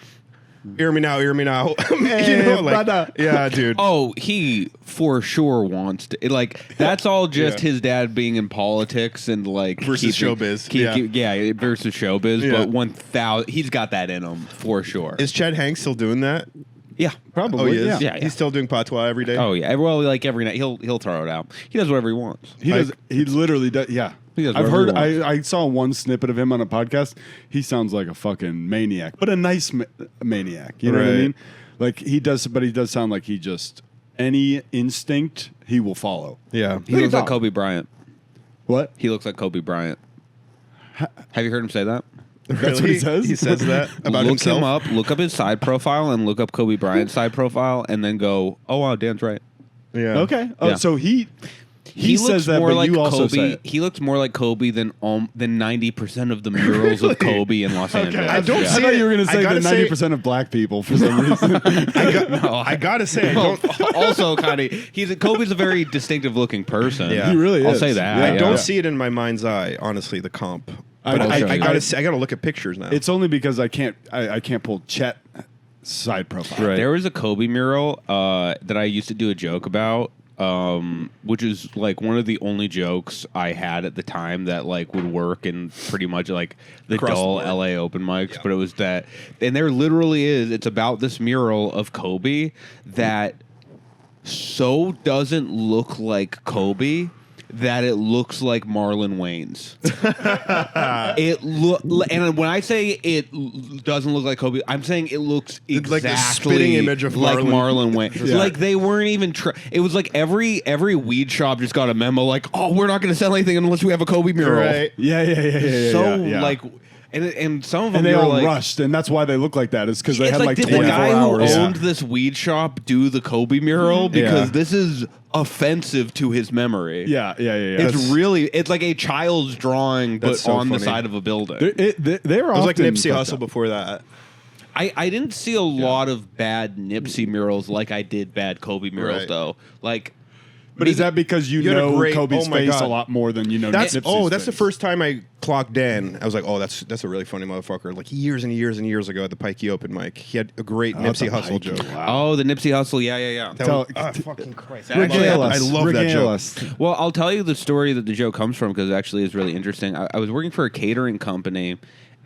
Hear me now. you Hey, know, like brother. yeah, dude. Oh, he for sure wants to. Like that's all just Yeah. his dad being in politics and like Versus showbiz. Yeah, versus showbiz. Yeah. But 1,000, he's got that in him for sure. Is Chet Hanks still doing that? Yeah, Probably. Oh, he is. Yeah. Yeah. He's still doing patois every day. Oh yeah. Well, like every night he'll throw it out. He does whatever he wants. He does. He literally does. Yeah. He does I've whatever heard. he wants. I saw one snippet of him on a podcast. He sounds like a fucking maniac, but a nice maniac. You know what I Right. mean? Like he does, but he does sound like he just any instinct he will follow. Yeah. He Look looks at like Dom. Kobe Bryant. What? He looks like Kobe Bryant. Have you heard him say that? That's what he says? He says that about look himself. him up. Look up his side profile and look up Kobe Bryant's side profile, and then go, "Oh wow, Dan's right." Yeah. Okay. Oh, Yeah. so he says looks that, more but like you also Kobe. say it. He looks more like Kobe than 90% of the murals of Kobe in Los Angeles. I don't I see thought it. you were going to I say gotta that say- 90% of black people for some reason. I gotta say, I don't. Also, kind of, Kobe's a very distinctive looking person. Yeah. He really I'll is. say that. Yeah. I yeah. don't see it in my mind's eye. Honestly, the comp. I- But I- I, I- gotta look at pictures now. It's only because I can't pull Chet side profile. Right. There was a Kobe mural that I used to do a joke about, which is like one of the only jokes I had at the time that like would work in pretty much like the Across the dull board. LA open mics. But it was that, and there literally is. It's about this mural of Kobe that so doesn't look like Kobe that it looks like Marlon Wayne's. And when I say it doesn't look like Kobe, I'm saying it looks It's exactly like the spitting image of like Marlon. Marlon Wayne. Yeah. Like they weren't even. It was like every weed shop just got a memo like, oh, we're not going to sell anything unless we have a Kobe mural. Right. Yeah. So yeah. like. And some of them And they you're all like, rushed, and that's why they look like that. Is because they it's had like did 24 the guy hours. who owned this weed shop do the Kobe mural because Yeah. this is offensive to his memory. Yeah. It's like a child's drawing, but That's so on the funny. side of a building. They're It was like often Nipsey fucked Hussle up. before that. I didn't see a lot of bad Nipsey murals like I did bad Kobe murals Right. though. Like, But is that because you had a know great- Kobe's oh my face God. a lot more than you know That's Nipsey's that's the face? first time I clocked Dan. I was like, oh, that's a really funny motherfucker. Like years and years and years ago at the Pikey open mic, he had a great Nipsey Hussle joke. oh, the Nipsey Hussle, yeah. That Tell- was, fucking Christ! Regale I us. love that Regale joke. us. Well, I'll tell you the story that the joke comes from because it actually is really interesting. I was working for a catering company,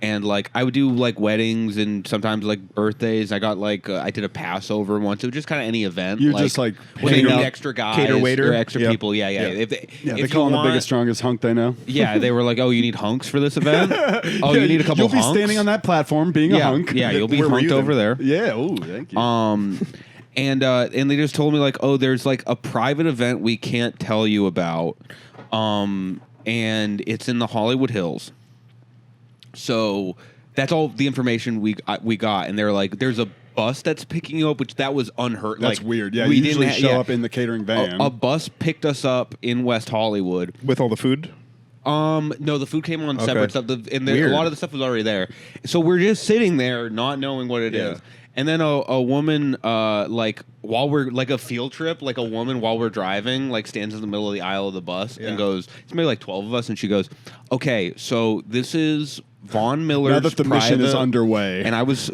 and like I would do like weddings and sometimes like birthdays. I got like I did a Passover once. It was just kind of any event. You're just, like, when they putting need out- extra guys, Cater waiter? or extra Yep. people. Yeah. Yeah. If Yeah, if they you call him the want- biggest, strongest hunk they know. Yeah, they were like, "Oh, you need hunks for this event? Oh, Yeah, you need a couple You'll be hunks? standing on that platform being a yeah, hunk. Yeah, you'll be Where were you hunked then? over there. Yeah. Oh, thank you. And they just told me like, oh, there's like a private event we can't tell you about, and it's in the Hollywood Hills. So that's all the information we got, and they're like, there's a bus that's picking you up, which that was unheard. That's like, weird. Yeah, we you didn't usually ha- show yeah. up in the catering van. A bus picked us up in West Hollywood. With all the food. No, the food came on separate stuff, and Weird. a lot of the stuff was already there. So we're just sitting there, not knowing what it is. Yeah. And then a woman, like while we're like a field trip, like a woman while we're driving, like stands in the middle of the aisle of the bus Yeah. and goes, "It's maybe like 12 of us," and she goes, "Okay, so this is Von Miller's now that the mission is private-" underway. And I was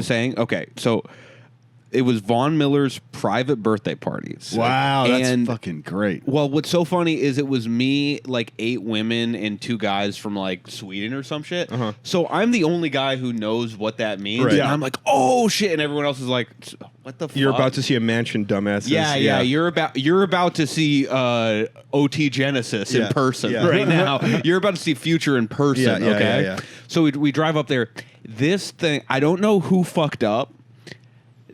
saying, okay, so it was Von Miller's private birthday party. wow, that's and fucking great. well, what's so funny is it was me, like 8 women, and 2 guys from like Sweden or some shit. Uh-huh. So I'm the only guy who knows what that means. Right. And Yeah. I'm like, oh shit, and everyone else is like, what the fuck? You're about to see a mansion, dumbasses. Yeah. You're about to see OT Genesis in Yeah. person Yeah. right now. You're about to see Future in person. Yeah, yeah, okay. yeah. So we drive up there. This thing, I don't know who fucked up.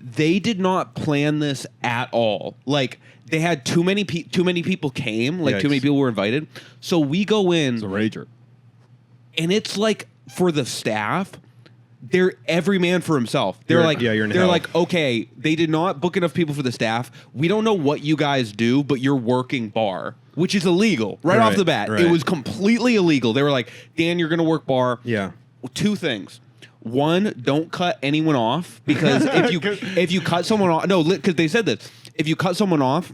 They did not plan this at all. Like they had too many people came. Like too many Yikes. people were invited. So we go in, It's a rager. and it's like for the staff, they're every man for himself. They're You're- like, yeah, you're in they're hell. like, okay, they did not book enough people for the staff. We don't know what you guys do, but you're working bar, which is illegal right off Right, the bat. right. It was completely illegal. They were like, Dan, you're gonna work bar. Yeah. 2 things. One, don't cut anyone off because if you cut someone off, no, because they said this. If you cut someone off,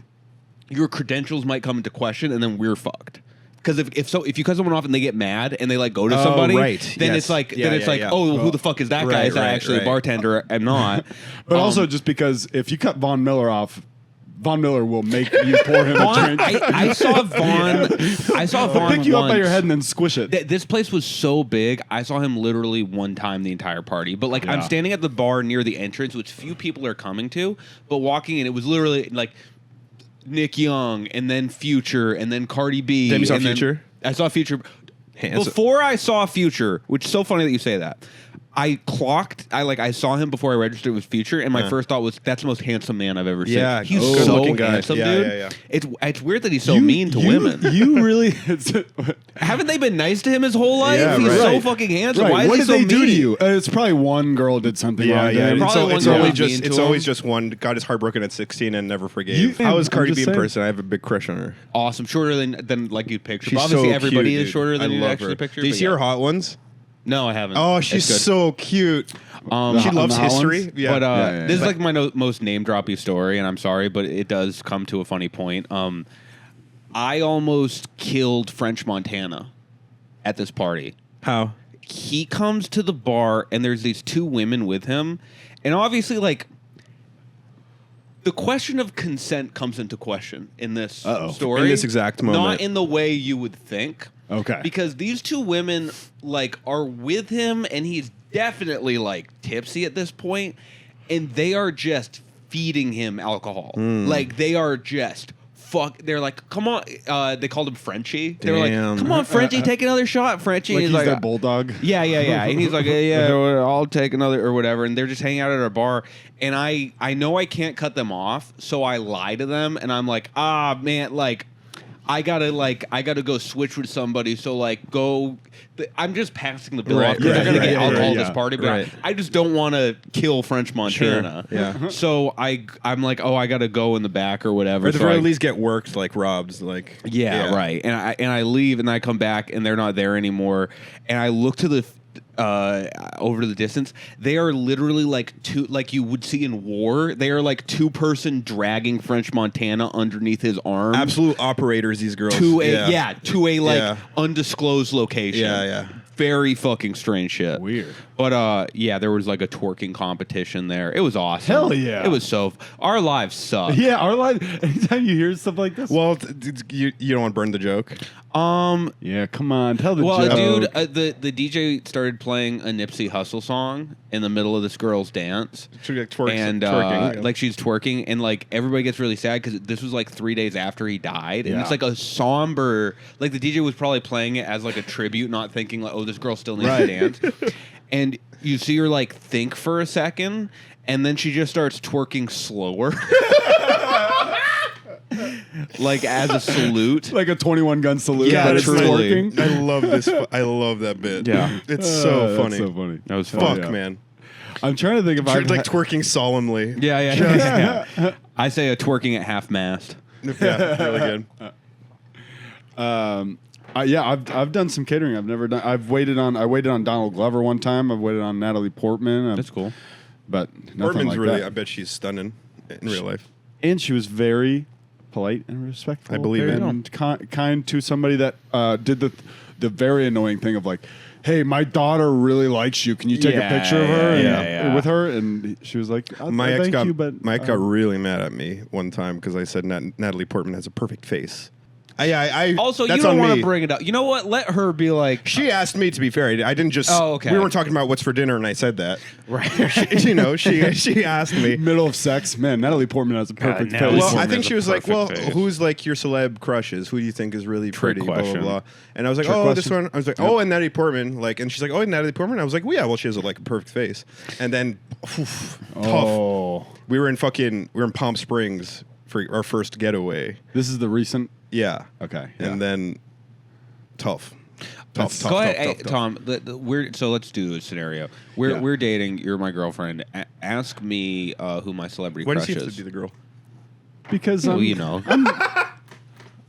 your credentials might come into question, and then we're fucked. Because if you cut someone off and they get mad and they like go to Oh, somebody, right. then Yes. it's like Yeah, yeah, yeah. oh, who the fuck is that guy? Right, Is that right, actually a right. bartender? I'm not. But also just because if you cut Von Miller off, Von Miller will make you pour him a Vaughn, drink. I saw Vaughn. I saw Vaughn Pick you up by once. your head and then squish it. This place was so big. I saw him literally one time the entire party. But like I'm Yeah. standing at the bar near the entrance, which few people are coming to. But walking in, it was literally like Nick Young, and then Future, and then Cardi B. Then you saw and Future? I saw Future. Handsome. Before I saw Future, which is so funny that you say that. I saw him before I registered with Future, and my first thought was, that's the most handsome man I've ever seen. Yeah, He's good so looking guy. handsome, Yeah, dude. yeah, yeah. It's weird that he's so mean to women. You really. Haven't they been nice to him his whole life? Yeah, He's right. so Right. fucking handsome. Right. Why is What he did so they mean? do to you? It's probably one girl did something Yeah, wrong. yeah. Then. Probably It's one always girl just mean to it's him. always just one got his heartbroken at 16 and never forgave. You- How is I'm Cardi just B in saying. person? I have a big crush on her. Awesome, shorter than like you'd picture. She's But obviously, so everybody cute, is dude. shorter than I you'd love actually her. picture. Do you but see yeah. her hot ones? No, I haven't. Oh, It's she's good. so cute. She The loves Hollands? history. Yeah. But Yeah. this is like my most name droppy story, and I'm sorry, but it does come to a funny point. I almost killed French Montana at this party. How? He comes to the bar, and there's these 2 women with him, and obviously, like, the question of consent comes into question in this Uh-oh. story. In this exact moment. Not in the way you would think. Okay. Because these 2 women, like, are with him, and he's definitely, like, tipsy at this point, and they are just feeding him alcohol. Like, they are just they're like, come on. They called him Frenchie. They were like, Damn. come on, Frenchie, take another shot, Frenchie. Like And he's he's their like, bulldog. yeah. And he's like, yeah, I'll take another or whatever. And they're just hanging out at our bar. And I know I can't cut them off, so I lie to them. And I'm like, man, like, I gotta go switch with somebody. So like I'm just passing the bill off because they're gonna get alcohol at this party, but I just don't want to kill French Montana. Sure. Yeah. So I'm like, oh, I gotta go in the back or whatever. Or at the So very I- least get worked like Rob's like. Yeah, right. And I leave and I come back and they're not there anymore. And I look to the over to the distance. They are literally like like you would see in war. They are like 2-person dragging French Montana underneath his arm. Absolute operators, these girls. To a like Yeah. undisclosed location. Yeah. Very fucking strange shit. Weird. But yeah, there was like a twerking competition there. It was awesome. Hell yeah. It was so. Our lives suck. Yeah, our life. Anytime you hear stuff like this. Well, you don't want to burn the joke. Yeah, come on, tell the Well, joke. dude, the DJ started playing a Nipsey Hussle song in the middle of this girl's dance, Twerking. like she's twerking, and like everybody gets really sad because this was like 3 days after he died, and Yeah. it's like a somber. Like the DJ was probably playing it as like a tribute, not thinking like, oh, this girl still needs to dance, and you see her like think for a second, and then she just starts twerking slower. Like as a salute. Like a 21 gun salute. Yeah, but it's truly. working. I love this. I love that bit. Yeah. It's so funny. That's so funny. That was Fuck, fun. Yeah. man. I'm trying to think if I Like twerking solemnly. Yeah. I say a twerking at half mast. Yeah, really good. I've done some catering. I've never done. I waited on Donald Glover one time. I've waited on Natalie Portman. That's cool. But nothing Portman's like really. that. I bet she's stunning in real life. And she was very polite and respectful. I believe it. and kind to somebody that did the very annoying thing of like, hey, my daughter really likes you. Can you take a picture of her with her? And she was like, My ex thank got you, but my ex got really mad at me one time because I said Natalie Portman has a perfect face. I Also, that's you don't on want me. to bring it up. You know what? Let her be like. She asked me, to be fair. I didn't just. Oh, okay. We weren't talking about what's for dinner, and I said that. Right. She asked me. middle of sex, man. Natalie Portman has a perfect face. Natalie Well, I Portman think has she a was like, perfect "Well, face. who's like your celeb crushes? Who do you think is really pretty?" Blah question. blah blah. And I was like, Trick "Oh, this question. one." I was like, "Oh, and Natalie Portman." Like, and she's like, "Oh, and Natalie Portman." I was like, "Well, yeah, well, she has like a perfect face." And then, tough. Oh, We were in Palm Springs for our first getaway. this is the recent. Yeah. Okay, And then, tough. That's- Go ahead, hey, Tom. So let's do a scenario. We're dating. You're my girlfriend. Ask me who my celebrity Why does crush she have is. to be the girl? Because Well, you know.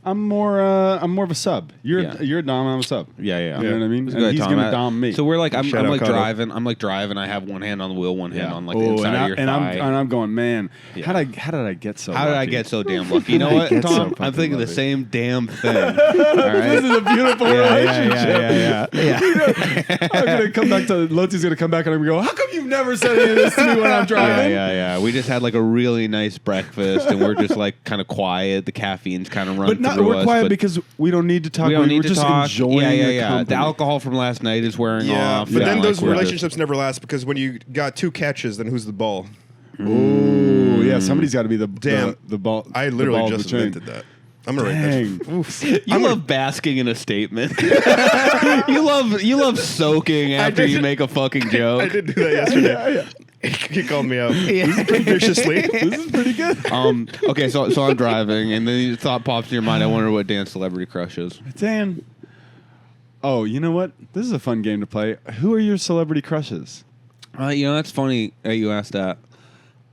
I'm more of a sub. You're a dom. I'm a sub. Yeah. You know what I mean? Let's And go ahead, he's Tom. gonna dom me. So we're like, I'm Shout out like Cotto. driving. I'm like driving. I have one hand on the wheel, one hand on like the inside of your and thigh. I'm going, man. Yeah. How did I get so? How did I lucky? get so damn lucky? You know How what, did I get so Tom? I'm fucking thinking the lucky? same damn thing. All right. This is a beautiful relationship. Yeah. I'm gonna come back to Loti's gonna come back and I'm gonna go. How come you've never said any of this to me when I'm driving? Yeah. We just had like a really nice breakfast, and we're just like kind of quiet. The caffeine's kind of running But not through we're us. quiet but because we don't need to talk. we don't need we're to just talk. enjoying The company. alcohol from last night is wearing Yeah. off. But then and, those we're just- relationships never last because when you got 2 catches, then who's the ball? Ooh, yeah. Somebody's got to be the Damn. the ball. I the literally ball of just the chain. invented that. I'm gonna write Dang. that. Oof. You love basking in a statement. you love soaking after you make a fucking joke. I did do that yesterday. He called me out viciously. This is pretty good. Okay, so I'm driving, and then the thought pops in your mind. I wonder what Dan's celebrity crush is. Dan. Oh, you know what? This is a fun game to play. Who are your celebrity crushes? That's funny that you asked that.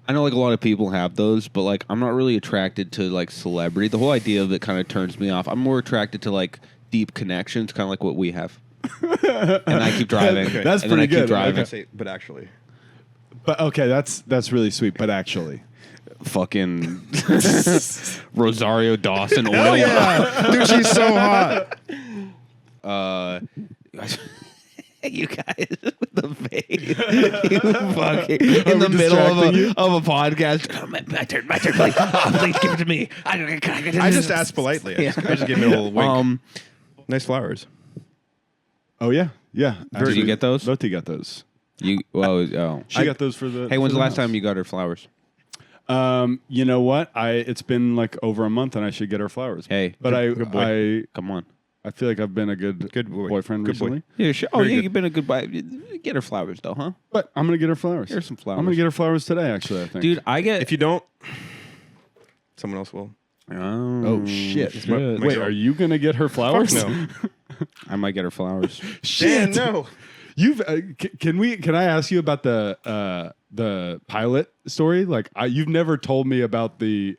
I know like a lot of people have those, but like I'm not really attracted to like celebrity. The whole idea of it kind of turns me off. I'm more attracted to like deep connections, kind of like what we have. And I keep driving. Okay. That's and then pretty I keep good. driving. But actually, But okay, that's really sweet. But actually, Fucking Rosario Dawson oil. hell yeah, dude, she's so hot. You guys with the face. You fucking in the we middle distracting you? of a podcast. Oh, my turn, please. Oh, please give it to me. I just asked politely. I just gave me a little wink. Nice flowers. oh yeah. Did you get those? Loti got those. You She got those for the. Hey, when's for the last house. time you got her flowers? You know what? It's been like over a month, and I should get her flowers. Hey, but good boy. Come on. I feel like I've been a good boy. boyfriend Good boy. recently. Yeah, sure. Oh, Very yeah, good. you've been a good boy. Get her flowers though, huh? But I'm gonna get her flowers. Here's some flowers. I'm gonna get her flowers today. Actually, I think. Dude, I get If you don't, someone else will. Oh shit! my Wait, girl. are you gonna get her flowers? no. I might get her flowers. Shit! Dan, no. You've can I ask you about the pilot story? Like you've never told me about the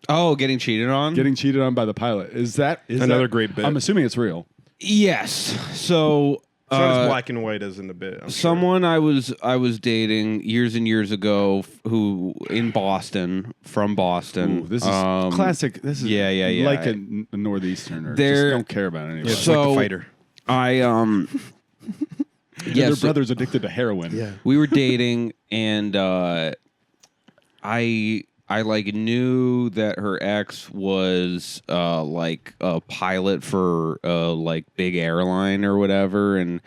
Oh, getting cheated on? getting cheated on by the pilot. Is Another that- great bit. I'm assuming it's real. Yes. So It's not as black and white as in the bit. I'm someone I was dating years and years ago who in Boston, from Boston. Ooh, this is classic. This is yeah. like a northeasterner. They're- Just don't care about sure. anything. It's So- like the fighter. I Their yes, brother's addicted to heroin. we were dating, and I like knew that her ex was like a pilot for like big airline or whatever, and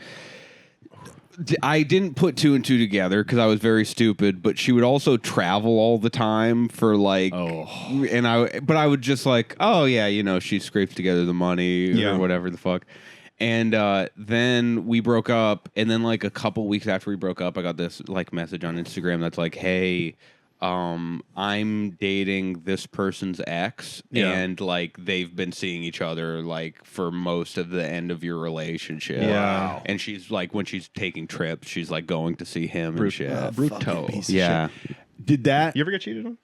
I didn't put two and two together because I was very stupid. But she would also travel all the time for like, and I would just like, oh yeah, you know, she scrapes together the money or whatever the fuck. And then we broke up, and then like a couple weeks after we broke up, I got this like message on Instagram that's like, "Hey, I'm dating this person's ex, and like they've been seeing each other like for most of the end of your relationship. Yeah. And she's like, when she's taking trips, she's like going to see him and shit. Bruto. Yeah, Did that? You ever get cheated on?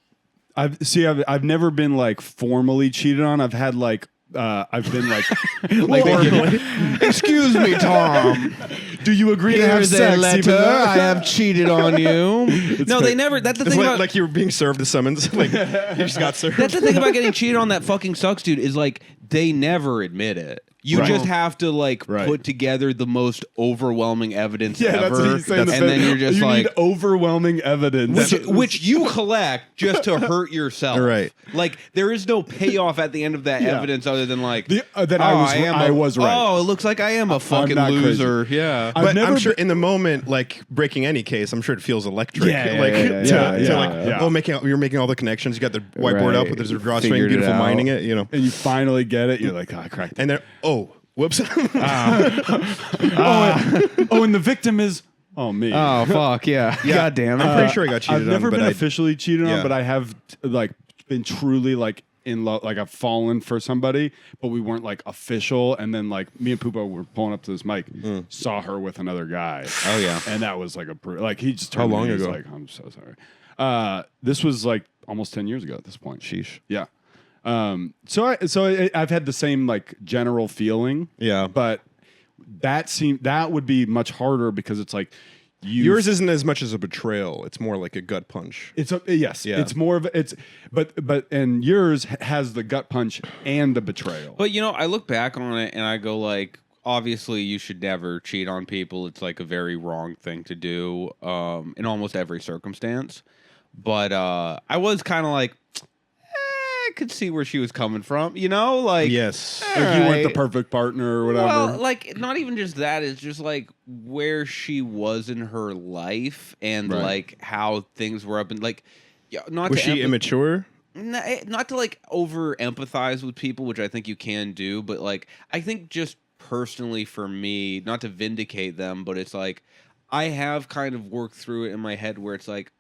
I've never been like formally cheated on. I've had like I've been like excuse me, Tom. do you agree to have Here's a sex? letter. Even though I have cheated on you. No, they never. That's the It's thing like, about. like you were being served a summons. Like you just got served. That's the thing about getting cheated on that fucking sucks, dude, is like they never admit it. You Right. just have to like Right. put together the most overwhelming evidence Yeah, ever. that's what he's saying. And then you're just you like need overwhelming evidence. which you collect just to hurt yourself. Right. Like there is no payoff at the end of that Yeah. evidence other than like that oh, I was right. Oh, it looks like I am a fucking not crazy. loser. Yeah. I've But never I'm sure been- in the moment, like breaking any case, I'm sure it feels electric. Yeah, like yeah, to yeah, like, yeah. oh, you're making all the connections. You got the whiteboard up with the drawstring, Figured it beautiful out. mining it, you know. and you finally get it. You're like, I cracked it. And then, whoops. And the victim is me. Oh fuck yeah. God damn it. I'm pretty sure I got cheated I've on. never but been I- officially cheated on, Yeah. but I have like been truly like in love. Like I've fallen for somebody, but we weren't like official. And then like me and Poopa were pulling up to this mic, saw her with another guy. Oh yeah. And that was like like he just How turned to long me, he's ago? Like, I'm so sorry. This was like almost 10 years ago at this point. Sheesh. Yeah. I've had the same like general feeling. Yeah. But that would be much harder because it's like Yours isn't as much as a betrayal. It's more like a gut punch. It's yes. Yeah. It's more of but and yours has the gut punch and the betrayal. But you know, I look back on it and I go like, obviously you should never cheat on people. It's like a very wrong thing to do in almost every circumstance. But I was kind of like, I could see where she was coming from, you know? Like, Yes. Like you weren't the right. perfect partner or whatever. Well, like not even just that. It's just like where she was in her life and Right. like how things were up and like, yeah, not Was to she immature? not to like over empathize with people, which I think you can do, but like I think just personally for me, not to vindicate them, but it's like I have kind of worked through it in my head where it's like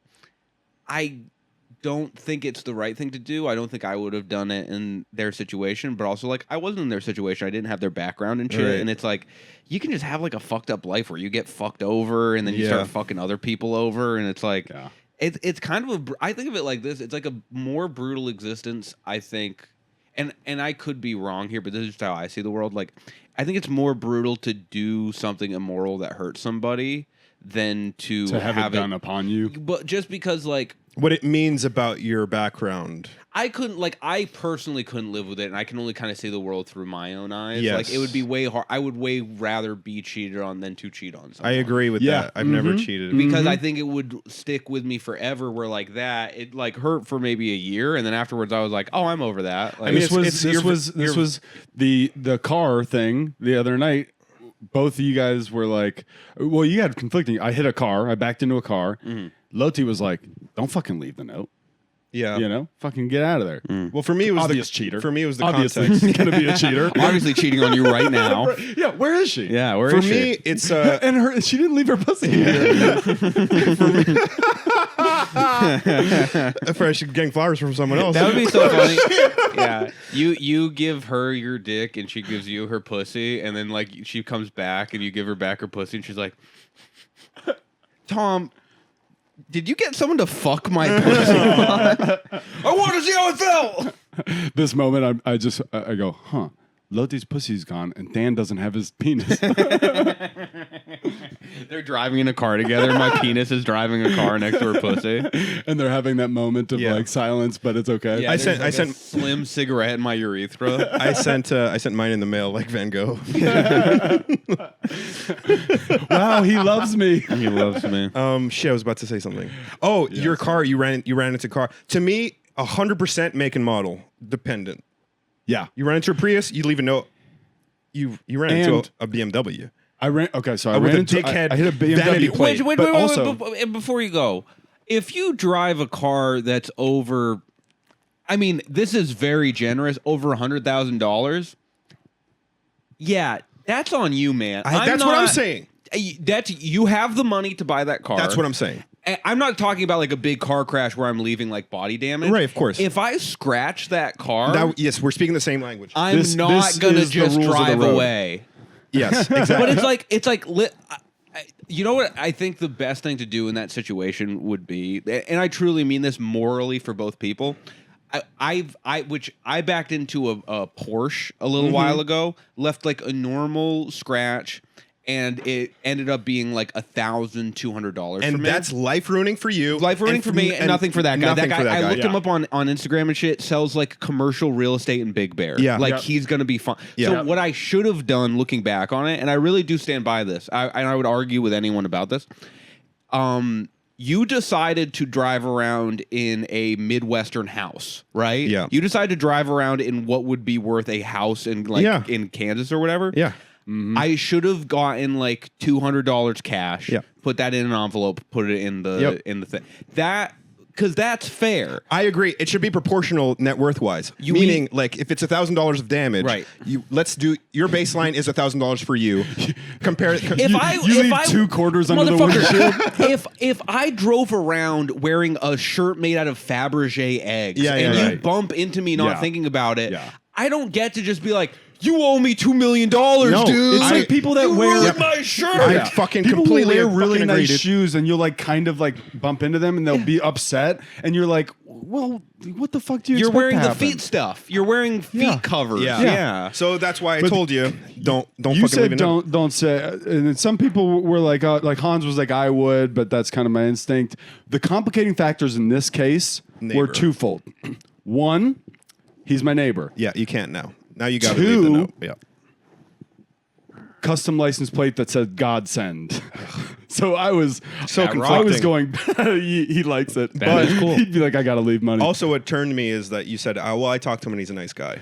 I don't think it's the right thing to do. I don't think I would have done it in their situation, but also like I wasn't in their situation. I didn't have their background and shit. Right. And it's like you can just have like a fucked up life where you get fucked over and then you Yeah. start fucking other people over, and it's like Yeah. it's kind of I think of it like this. It's like a more brutal existence, I think. And I could be wrong here, but this is just how I see the world. Like I think it's more brutal to do something immoral that hurts somebody than to have it done upon you. But just because like What it means about your background. I personally couldn't live with it, and I can only kind of see the world through my own eyes. Yes. Like it would be way hard. I would way rather be cheated on than to cheat on someone. I agree with Yeah. that. I've never cheated. Because I think it would stick with me forever. Where like that, it like hurt for maybe a year, and then afterwards I was like, oh, I'm over that. Like, I mean, This was the car thing the other night. Both of you guys were like, well, you had conflicting. I hit a car. I backed into a car. Loti was like, don't fucking leave the note. Yeah. You know, fucking get out of there. Well, for me, it was Obvious the cheater. For me, it was the Obviously, context. he's gonna be a cheater. obviously cheating on you right now. Yeah, where is she? Yeah, where For is me, she? it's and she didn't leave her pussy. If I should getting flowers from someone else. That would be so funny. Yeah, you give her your dick and she gives you her pussy, and then like she comes back and you give her back her pussy, and she's like, Tom, did you get someone to fuck my pussy? I want to see how it felt. This moment, I go, huh? Loti's pussy's gone, and Dan doesn't have his penis. They're driving in a car together. My penis is driving a car next to her pussy. And they're having that moment of like silence, but it's okay. Yeah, I there's sent a slim cigarette in my urethra. I sent mine in the mail like Van Gogh. Wow, he loves me. He loves me. Shit, I was about to say something. Oh, your car, you ran into a car. To me, 100% make and model dependent. Yeah. You ran into a Prius, you leave a note. You ran into a BMW. I ran. Okay, so I with ran a into. dickhead I hit a BMW vanity plate. Wait, but also, before you go, if you drive a car that's over, I mean, this is very generous, over $100,000. Yeah, that's on you, man. That's what I'm saying. That's you have the money to buy that car. That's what I'm saying. I'm not talking about like a big car crash where I'm leaving like body damage. Right, of course. If I scratch that car, Yes, we're speaking the same language. I'm This not gonna is the just rules of the drive road. away. Yes, exactly. But it's like you know what I think the best thing to do in that situation would be, and I truly mean this morally for both people. I backed into a Porsche a little while ago, left like a normal scratch, and it ended up being like $1,200. and that's life ruining for you. Life ruining for me and nothing for that guy. Nothing That for guy, that guy. I looked him up on Instagram and shit, sells like commercial real estate in Big Bear. Yeah. Like Yep. he's going to be fun. Yeah. So what I should have done looking back on it, and I really do stand by this, and I would argue with anyone about this. You decided to drive around in a Midwestern house, right? Yeah. You decided to drive around in what would be worth a house in like in Kansas or whatever. Yeah. I should have gotten like $200 cash. Yeah. Put that in an envelope. Put it in the thing. That because that's fair. I agree. It should be proportional net worth wise. Meaning, like, if it's $1,000 of damage, Right. Let's do your baseline is $1,000 for you. Compare it. you leave 2 quarters under the windshield. if I drove around wearing a shirt made out of Fabergé eggs, and you bump into me not thinking about it, I don't get to just be like, you owe me $2 million, dude. It's like people that wear my shirt. I fucking people completely who wear really fucking nice agree, dude. shoes, and you'll like kind of like bump into them, and they'll be upset, and you're like, "Well, what the fuck do you?" You're expect wearing to the happen? feet stuff. You're wearing feet covers. Yeah. So that's why I But told you don't You fucking leave said it in. don't say, and then some people were like Hans was like I would, but that's kind of my instinct. The complicating factors in this case were Neighbor. twofold. One, he's my neighbor. Yeah, you can't now. Now you got to 2, leave the note. Yeah. Custom license plate that said "God send." So I was conflicting. I was going. he likes it, but is cool. he'd be like, "I gotta leave money." Also, what turned me is that you said, well, I talked to him and he's a nice guy.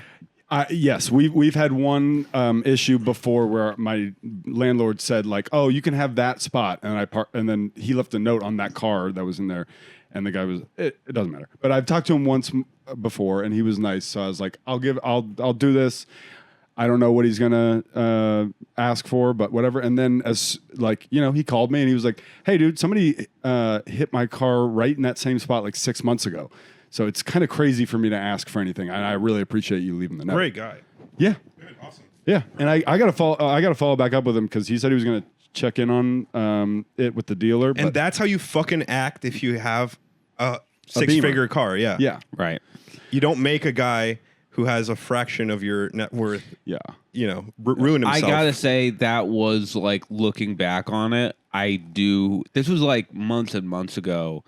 Yes, we've had one issue before where my landlord said like, "Oh, you can have that spot," and and then he left a note on that car that was in there, and the guy was it doesn't matter. But I've talked to him once before, and he was nice, so I was like, I'll do this. I don't know what he's gonna ask for, but whatever. And then as like he called me and he was like, "Hey, dude, somebody hit my car right in that same spot like 6 months ago." So it's kind of crazy for me to ask for anything. And I really appreciate you leaving the note. Great guy. Yeah. Good, awesome. Yeah. And I gotta follow back up with him because he said he was gonna check in on it with the dealer. And but that's how you fucking act if you have a Beamer. 6-figure car. Yeah. yeah. Right. You don't make a guy who has a fraction of your net worth, Yeah. ruin himself. I gotta say that was like looking back on it. This was like months and months ago.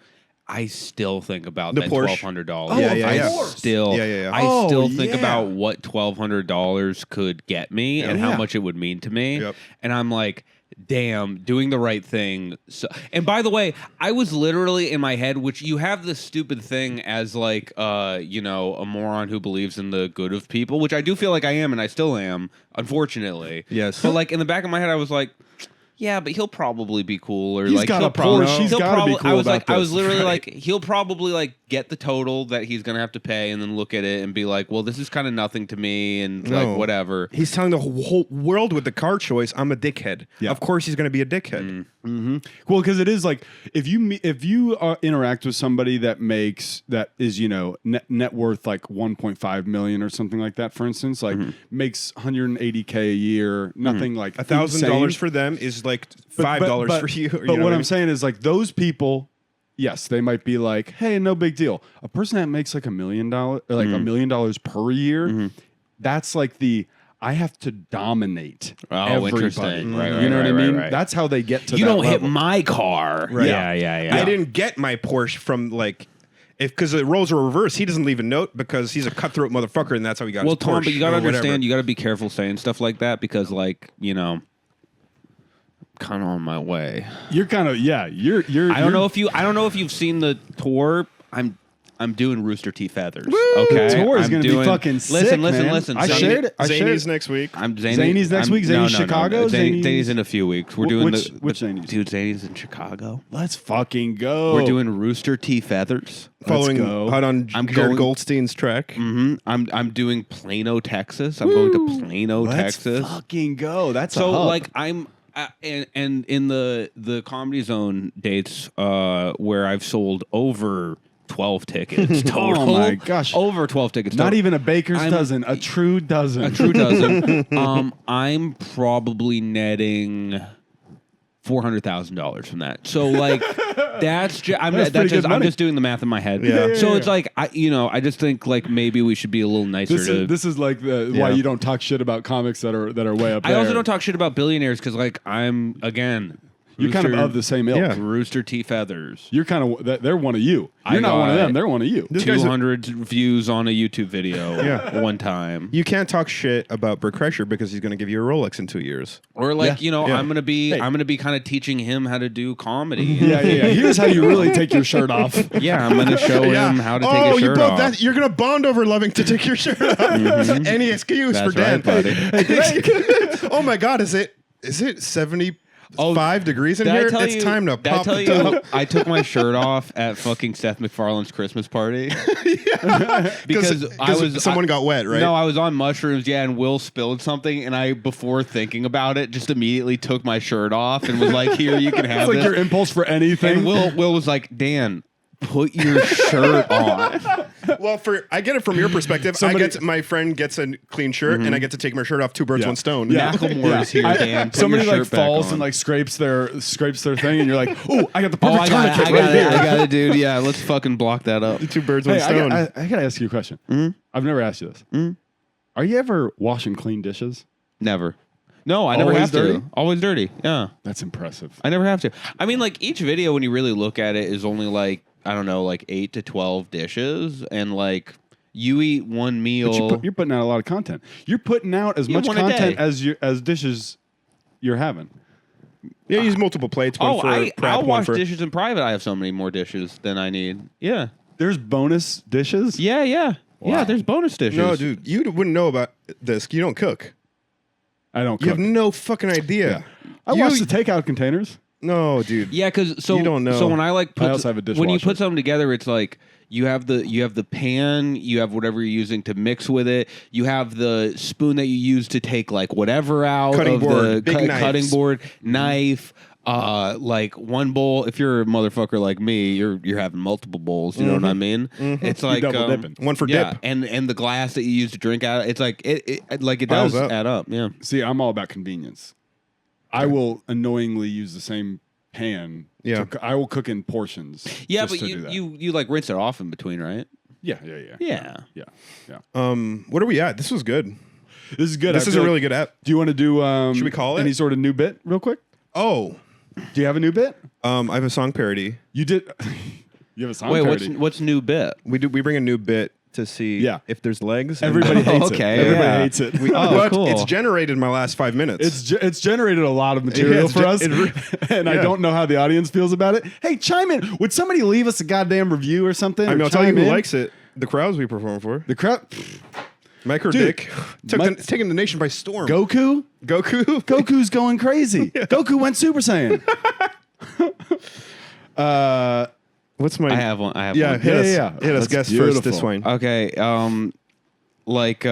I still think about The that Porsche. $1,200. Oh, yeah, I course. still, Yeah. I still think yeah. about what $1,200 could get me and how much it would mean to me. Yep. And I'm like, damn, doing the right thing. So, and by the way, I was literally in my head, which you have this stupid thing as like, a moron who believes in the good of people, which I do feel like I am, and I still am, unfortunately. Yes. But like in the back of my head, I was like, yeah, but he'll probably be cool, or He's like got he'll a Porsche. He's he'll gotta be cool I was about like, I was this. literally like, he'll probably like get the total that he's gonna have to pay, and then look at it and be like, well, this is kind of nothing to me, and No. like whatever. He's telling the whole world with the car choice, I'm a dickhead. Yeah. Of course he's going to be a dickhead. Well, because it is like if you interact with somebody that is net worth like 1.5 million or something like that, for instance, like makes 180K a year, nothing like $1,000 for them is like $5 for you. But what I'm saying is like those people, yes, they might be like, hey, no big deal. A person that makes like $1 million, like $1 million per year, that's like I have to dominate everybody. Interesting. Right, you know what I mean? Right. That's how they get to You that don't hit level. my car. Right. Yeah. I didn't get my Porsche from like because the roles are reversed. He doesn't leave a note because he's a cutthroat motherfucker, and that's how he got. Well, his Tom, Porsche but you gotta or whatever. understand. You gotta be careful saying stuff like that because, like, kind of on my way. You're kind of You're. I don't know if you've seen the tour. I'm doing Rooster T. Feathers. Okay, The tour is I'm going to be doing- fucking sick, man. Listen. I shared it. Zany's next week. Zany's next week? Zany's Chicago? Zany's in a few weeks. We're doing which Zany's? Dude, Zany's in Chicago. Let's fucking go. We're doing Rooster T. Feathers. Following go. out on I'm Jared going- Goldstein's track. I'm doing Plano, Texas. I'm going to Plano, Let's Texas. fucking go. That's So a hub. like I'm and in the Comedy Zone dates where I've sold over 12 tickets total. Oh my gosh. Over 12 tickets. Not total. even a baker's I'm- dozen, a true dozen. A true dozen. I'm probably netting $400,000 from that. So like that's just I'm just doing the math in my head. Yeah. So it's like I just think like maybe we should be a little nicer This is like why you don't talk shit about comics that are way up I there. also don't talk shit about billionaires because like I'm again You're kind of the same ilk. Yeah. Rooster T. Feathers. You're kind of they're one of you. You're not one of them. They're one of you. This guy's a- 200 views on a YouTube video Yeah. one time. You can't talk shit about Brick Crusher because he's going to give you a Rolex in 2 years. Or like, Yeah. Yeah. I'm gonna be kind of teaching him how to do comedy. Yeah. Here's how you really take your shirt off. Yeah, I'm gonna show him how to take his shirt off. You're going to bond over loving to take your shirt off. Any excuse That's for Dan. right, buddy. Oh my God, is it 75 degrees in here? It's time to did I pop tell the you, top. I took my shirt off at fucking Seth MacFarlane's Christmas party because someone got wet, right? No, I was on mushrooms, and Will spilled something, and I, before thinking about it, just immediately took my shirt off and was like, "Here, you can have It's like this." your impulse for anything. And Will was like, "Dan, put your shirt on." Well, I get it from your perspective. My friend gets a clean shirt, and I get to take my shirt off. 2 birds, Yeah. 1 stone. Yeah. Macklemore's here, Dan. Put Somebody your like shirt back falls on. and like scrapes their thing, and you're like, "Oh, I got the Oh, perfect I got tourniquet it, right here." I got it, dude. Yeah, let's fucking block that up. 2 birds, 1 Hey, stone. I gotta ask you a question. I've never asked you this. Are you ever washing clean dishes? Never. No, I never Always have dirty? to. Always dirty. Yeah. That's impressive. I never have to. I mean, like, each video, when you really look at it, is only like, I don't know, like 8 to 12 dishes. And like, you eat one meal. But you're putting out a lot of content. You're putting out as Yeah, much one a day. content as dishes you're having. Yeah, use multiple plates. One for prep, I'll one wash for dishes in private. I have so many more dishes than I need. Yeah. There's bonus dishes. Yeah. Yeah, Wow. there's bonus dishes. No, dude, you wouldn't know about this. You don't cook. I don't You cook. have no fucking idea. I wash the takeout containers. No, dude. Yeah, because so You don't know. So when I like put, I also have a when you dishwasher. put something together, it's like you have the pan, you have whatever you're using to mix with it, you have the spoon that you use to take like whatever out Cutting of board, the big knives. cutting board, knife. Like one bowl. If you're a motherfucker like me, you're having multiple bowls. You know what I mean? It's like double dipping. One for dip. and the glass that you use to drink out. It's like it Piles does up. add up. Yeah. See, I'm all about convenience. I will annoyingly use the same pan. Yeah. I will cook in portions. Yeah, just but to do that. you like rinse it off in between, right? Yeah. Yeah. What are we at? This was good. This is good. This I is feel a like- really good app. Do you want to do? Should we call it? any sort of new bit, real quick? Oh, Do you have a new bit? I have a song parody. You did. You have a song Wait, parody. what's new bit? We bring a new bit to see Yeah. if there's legs. Everybody hates okay, it. Everybody yeah. hates it. But cool. it's generated in my last 5 minutes. It's generated a lot of material it's for us, and I yeah. don't know how the audience feels about it. Hey, chime in. Would somebody leave us a goddamn review or something? I mean, or I'll tell you chime who in? likes it. The crowds we perform for. The crowd. Micro Dude, Dick. Taking the nation by storm. Goku. Goku's going crazy. Goku went Super Saiyan. What's my? I have one. Yeah, one. hit us. yeah. Hit us. That's Guess first this beautiful. one. Okay. Like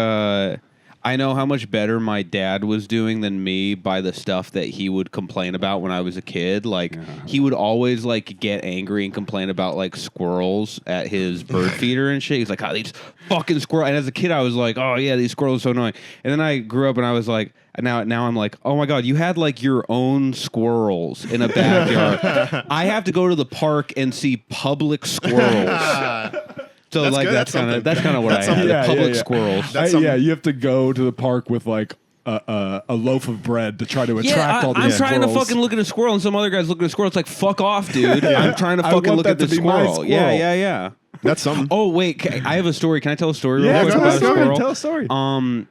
I know how much better my dad was doing than me by the stuff that he would complain about when I was a kid. Like he would always like get angry and complain about like squirrels at his bird feeder and shit. He's like, "Oh, these fucking squirrels." And as a kid, I was like, "Oh yeah, these squirrels are so annoying." And then I grew up and I was like, now I'm like, "Oh my god, you had like your own squirrels in a backyard." I have to go to the park and see public squirrels. So That's like good. that's kind of what That's I had. something. Yeah, Public yeah. squirrels. Yeah, you have to go to the park with like a loaf of bread to try to attract all these I'm trying to squirrels. fucking look at a squirrel, and some other guys look at a squirrel. It's like, fuck off, dude. Yeah. I'm trying to I fucking want look that at the to be my squirrel. Yeah, squirrel. yeah, yeah. That's something. Oh wait, I have a story. Can I tell a story? Yeah, real quick tell about a story. squirrel? Tell a story.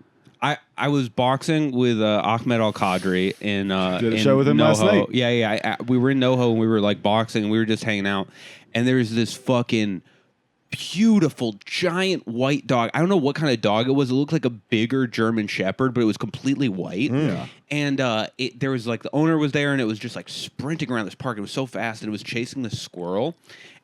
I was boxing with Ahmed Al Qadri in Did a in show with him last NoHo. night. Yeah. We were in NoHo and we were like boxing and we were just hanging out. And there's this fucking beautiful giant white dog. I don't know what kind of dog it was. It looked like a bigger German Shepherd, but it was completely white. Yeah. And there was like the owner was there, and it was just like sprinting around this park. It was so fast, and it was chasing the squirrel.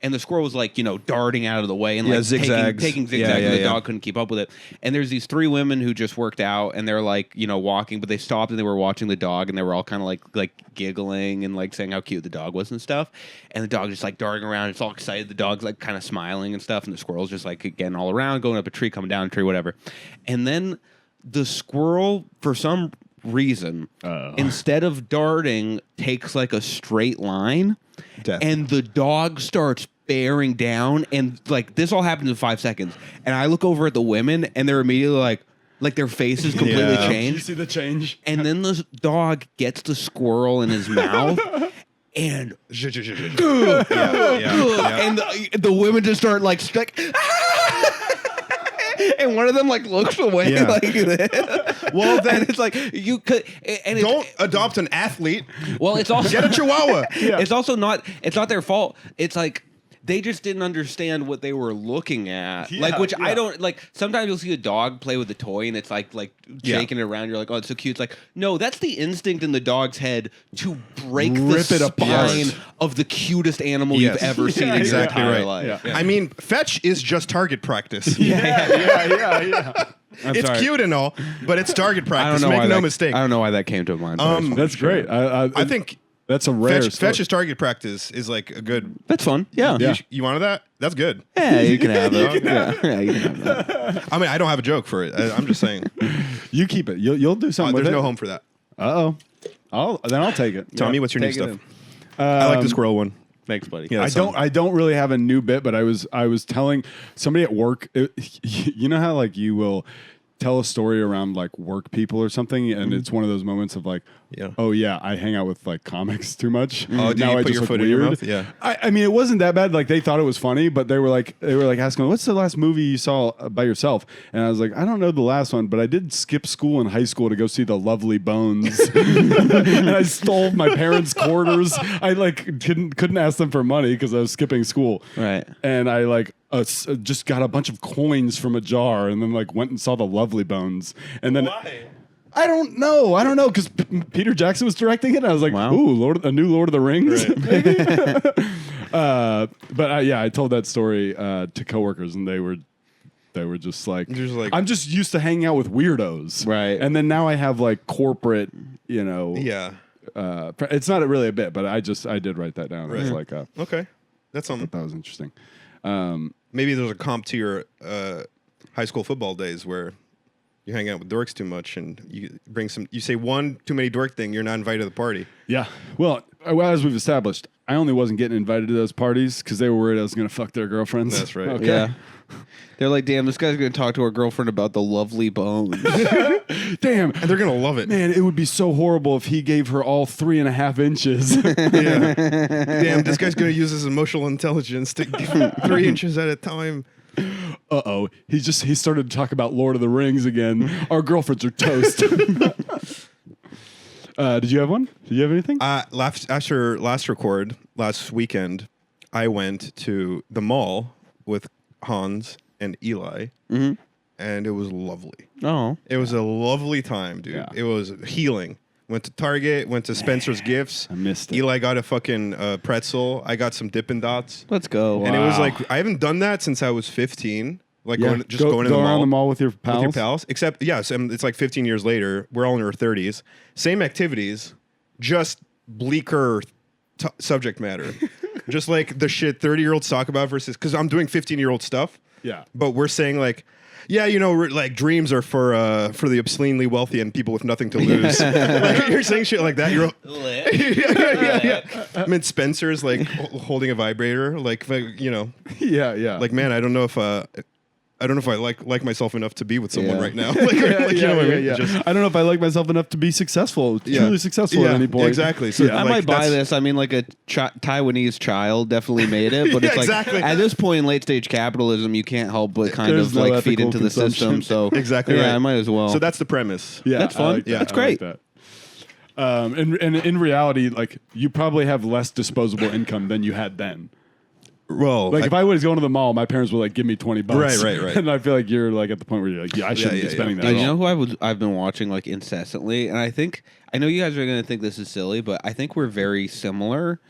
And the squirrel was like, darting out of the way and like zigzags. taking zigzags. Yeah, and the yeah. dog couldn't keep up with it. And there's these 3 women who just worked out, and they're like, walking, but they stopped and they were watching the dog, and they were all kind of like giggling and like saying how cute the dog was and stuff. And the dog just like darting around. It's all excited. The dog's like kind of smiling and stuff, and the squirrel's just like getting all around, going up a tree, coming down a tree, whatever. And then the squirrel, for some reason, instead of darting, takes like a straight line. Death. And the dog starts bearing down, and like this all happens in 5 seconds. And I look over at the women, and they're immediately like their faces completely Yeah. You changed. see the change? And then the dog gets the squirrel in his mouth, and and the women just start like and one of them like looks away Yeah. like this. Well, then And it's like you could, and it's, don't adopt an athlete. well, it's also Get a Chihuahua. It's also not. It's not their fault. It's like they just didn't understand what they were looking at. Yeah, like, which yeah. I don't like. Sometimes you'll see a dog play with a toy and it's like shaking it around. You're like, oh, it's so cute. It's like, no, that's the instinct in the dog's head to break Rip the it apart. spine of the cutest animal Yes. you've ever seen Yeah, in your exactly entire right. life. Yeah. I mean, fetch is just target practice. Yeah. I'm It's sorry. cute and all, but it's target I practice. don't know Make why no that, mistake. I don't know why that came to mind. That's great. I think that's a rare story. fetch's target practice is like a good. That's fun. Yeah. Yeah. You wanted that? That's good. Yeah, you can have it. yeah, you can have that. I mean, I don't have a joke for it. I'm just saying. You keep it. You'll do something with There's it. no home for that. Uh-oh. I'll take it. Tommy, Yeah, what's your new take it stuff? in. I like the squirrel one. Thanks, buddy. Yeah, I don't really have a new bit, but I was telling somebody at work. You know how like you will tell a story around like work people or something, and it's one of those moments of like, Yeah. oh yeah, I hang out with like comics too much. Oh, do you Now I put just your look foot in your weird. mouth? Yeah. I mean, it wasn't that bad. Like they thought it was funny, but they were like asking, "What's the last movie you saw by yourself?" And I was like, "I don't know the last one, but I did skip school in high school to go see The Lovely Bones." And I stole my parents' quarters. I like couldn't ask them for money because I was skipping school. Right. And I like just got a bunch of coins from a jar, and then like went and saw The Lovely Bones. And then I don't know because Peter Jackson was directing it. And I was like, Wow. ooh, a new Lord of the Rings. Maybe. But I told that story to coworkers, and they were just like, I'm just used to hanging out with weirdos, Right. And then now I have like corporate, Yeah. it's not really a bit, but I did write that down. It's like Okay. That's something. that was interesting. Maybe there's a comp to your high school football days where you hang out with dorks too much and you say one too many dork thing, you're not invited to the party. Yeah. Well, as we've established, I only wasn't getting invited to those parties because they were worried I was going to fuck their girlfriends. That's right. Okay. Yeah. They're like, damn, this guy's going to talk to our girlfriend about the lovely bones. Damn. And they're going to love it. Man, it would be so horrible if he gave her all 3.5 inches. Yeah. Damn, this guy's going to use his emotional intelligence to give him 3 inches at a time. Uh-oh. He started to talk about Lord of the Rings again. Our girlfriends are toast. Did you have one? Did you have anything? After last weekend, I went to the mall with Hans and Eli, and it was lovely. Oh. It was a lovely time, dude. Yeah. It was healing. Went to Target, went to Spencer's Gifts. I missed it. Eli got a fucking pretzel. I got some Dippin' Dots. Let's go. And it was Wow. like, I haven't done that since I was 15. Like Yeah. going to go the around mall the mall with your pals. with your pals. Except, yes, it's like 15 years later. We're all in our 30s. Same activities, just bleaker subject matter. Just like the shit 30-year-olds talk about versus, because I'm doing 15-year-old stuff. Yeah. But we're saying like, yeah, like dreams are for the obscenely wealthy and people with nothing to lose. Like, you're saying shit like that. You're yeah. I'm in Spencer's like holding a vibrator. Like Yeah. like man, I don't know if I like myself enough to be with someone Yeah. right now. Like, you know what I mean? Just- I don't know if I like myself enough to be successful, truly successful at any point. Exactly. So I like, might buy that's- this. I mean, like a Taiwanese child definitely made it, but Yeah, it's like exactly. at this point in late stage capitalism, you can't help but kind There's of no like feed ethical into the system. consumption. So Exactly yeah, right. I might as well. So that's the premise. Yeah, That's I fun. like that. That's I like great. that. And in reality, like you probably have less disposable income than you had then. Well, Like if I was going to the mall, my parents would like give me $20. Right. And I feel like you're like at the point where you're like, yeah, I shouldn't yeah, be spending yeah. that. And at you all. know who I've been watching like incessantly, and I know you guys are gonna think this is silly, but I think we're very similar.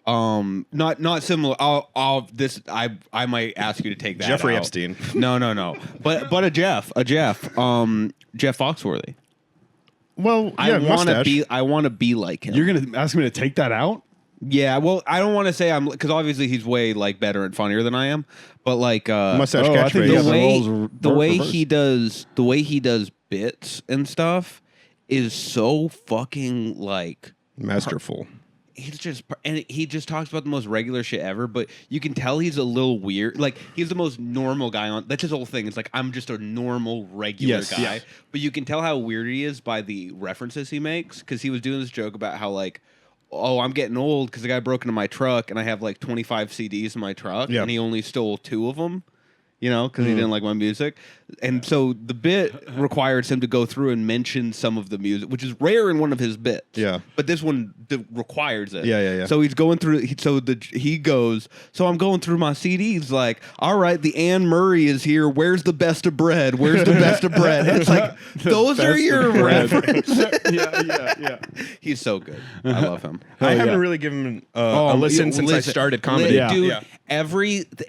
Not similar. I might ask you to take that. Jeffrey out. Epstein. No. But a Jeff Foxworthy. Well, yeah, I want to be like him. You're gonna ask me to take that out? Yeah, well, I don't want to say I'm because obviously he's way like better and funnier than I am, but like mustache I think catchphrase. the way- the way he does bits and stuff is so fucking like Masterful. he just talks about the most regular shit ever, but you can tell he's a little weird. Like he's the most normal guy on. That's his whole thing. It's like I'm just a normal regular Yes, guy, yes. but you can tell how weird he is by the references he makes. Because he was doing this joke about how like, oh, I'm getting old because the guy broke into my truck and I have like 25 CDs in my truck, Yeah. and he only stole 2 of them. You know, because he didn't like my music. And so the bit requires him to go through and mention some of the music, which is rare in one of his bits. Yeah. But this one requires it. Yeah. So he's going through, he goes, so I'm going through my CDs like, all right, the Anne Murray is here. Where's the best of bread? Where's the best of bread? It's like, those are best your of bread. references. yeah. He's so good. I love him. I haven't yeah. really given him a listen since I started comedy. Yeah. Dude, Yeah.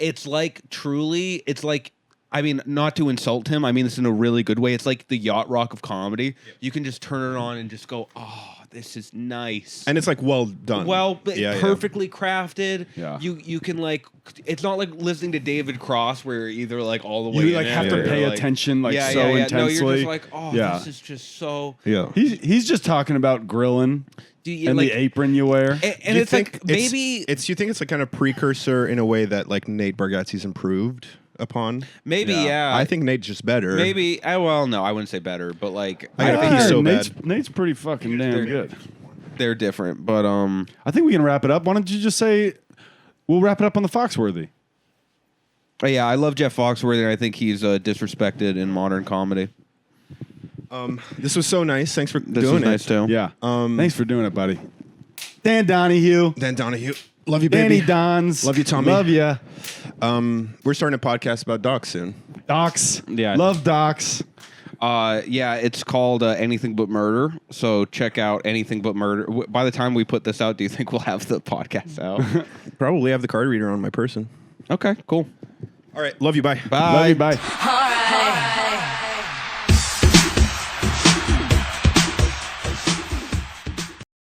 it's like truly, it's like, I mean, not to insult him. I mean this in a really good way. It's like the yacht rock of comedy. You can just turn it on and just go, oh, this is nice. And it's like well done. Perfectly crafted. Yeah. You can like, it's not like listening to David Cross where you're either like all the way You in like it have or to pay like- attention like yeah, so yeah, yeah. intensely. No, you're just like, oh, Yeah. this is just so. Yeah. He's just talking about grilling Do you, and like, the apron you wear. and Do you it's like think maybe it's you think it's a kind of precursor in a way that like Nate Bargatze's improved upon? yeah. I think Nate's just better. Maybe. Well, no, I wouldn't say better, but like I I think he's so Nate's pretty fucking damn good. they're different. But I think we can wrap it up. Why don't you just say we'll wrap it up on the Foxworthy? yeah, I love Jeff Foxworthy, and I think he's disrespected in modern comedy. This was so nice. Thanks for This doing is nice it. too. Yeah. Thanks for doing it, buddy. Dan Donohue. Dan Donohue. Love you, baby. Danny Dons. Love you, Tommy. Love ya. We're starting a podcast about docs soon. Docs. Yeah. Love docs. Yeah, it's called Anything But Murder. So check out Anything But Murder. By the time we put this out, do you think we'll have the podcast out? Probably have the card reader on my person. Okay, cool. All right. Love you. Bye. Bye. Love you. Bye. Heart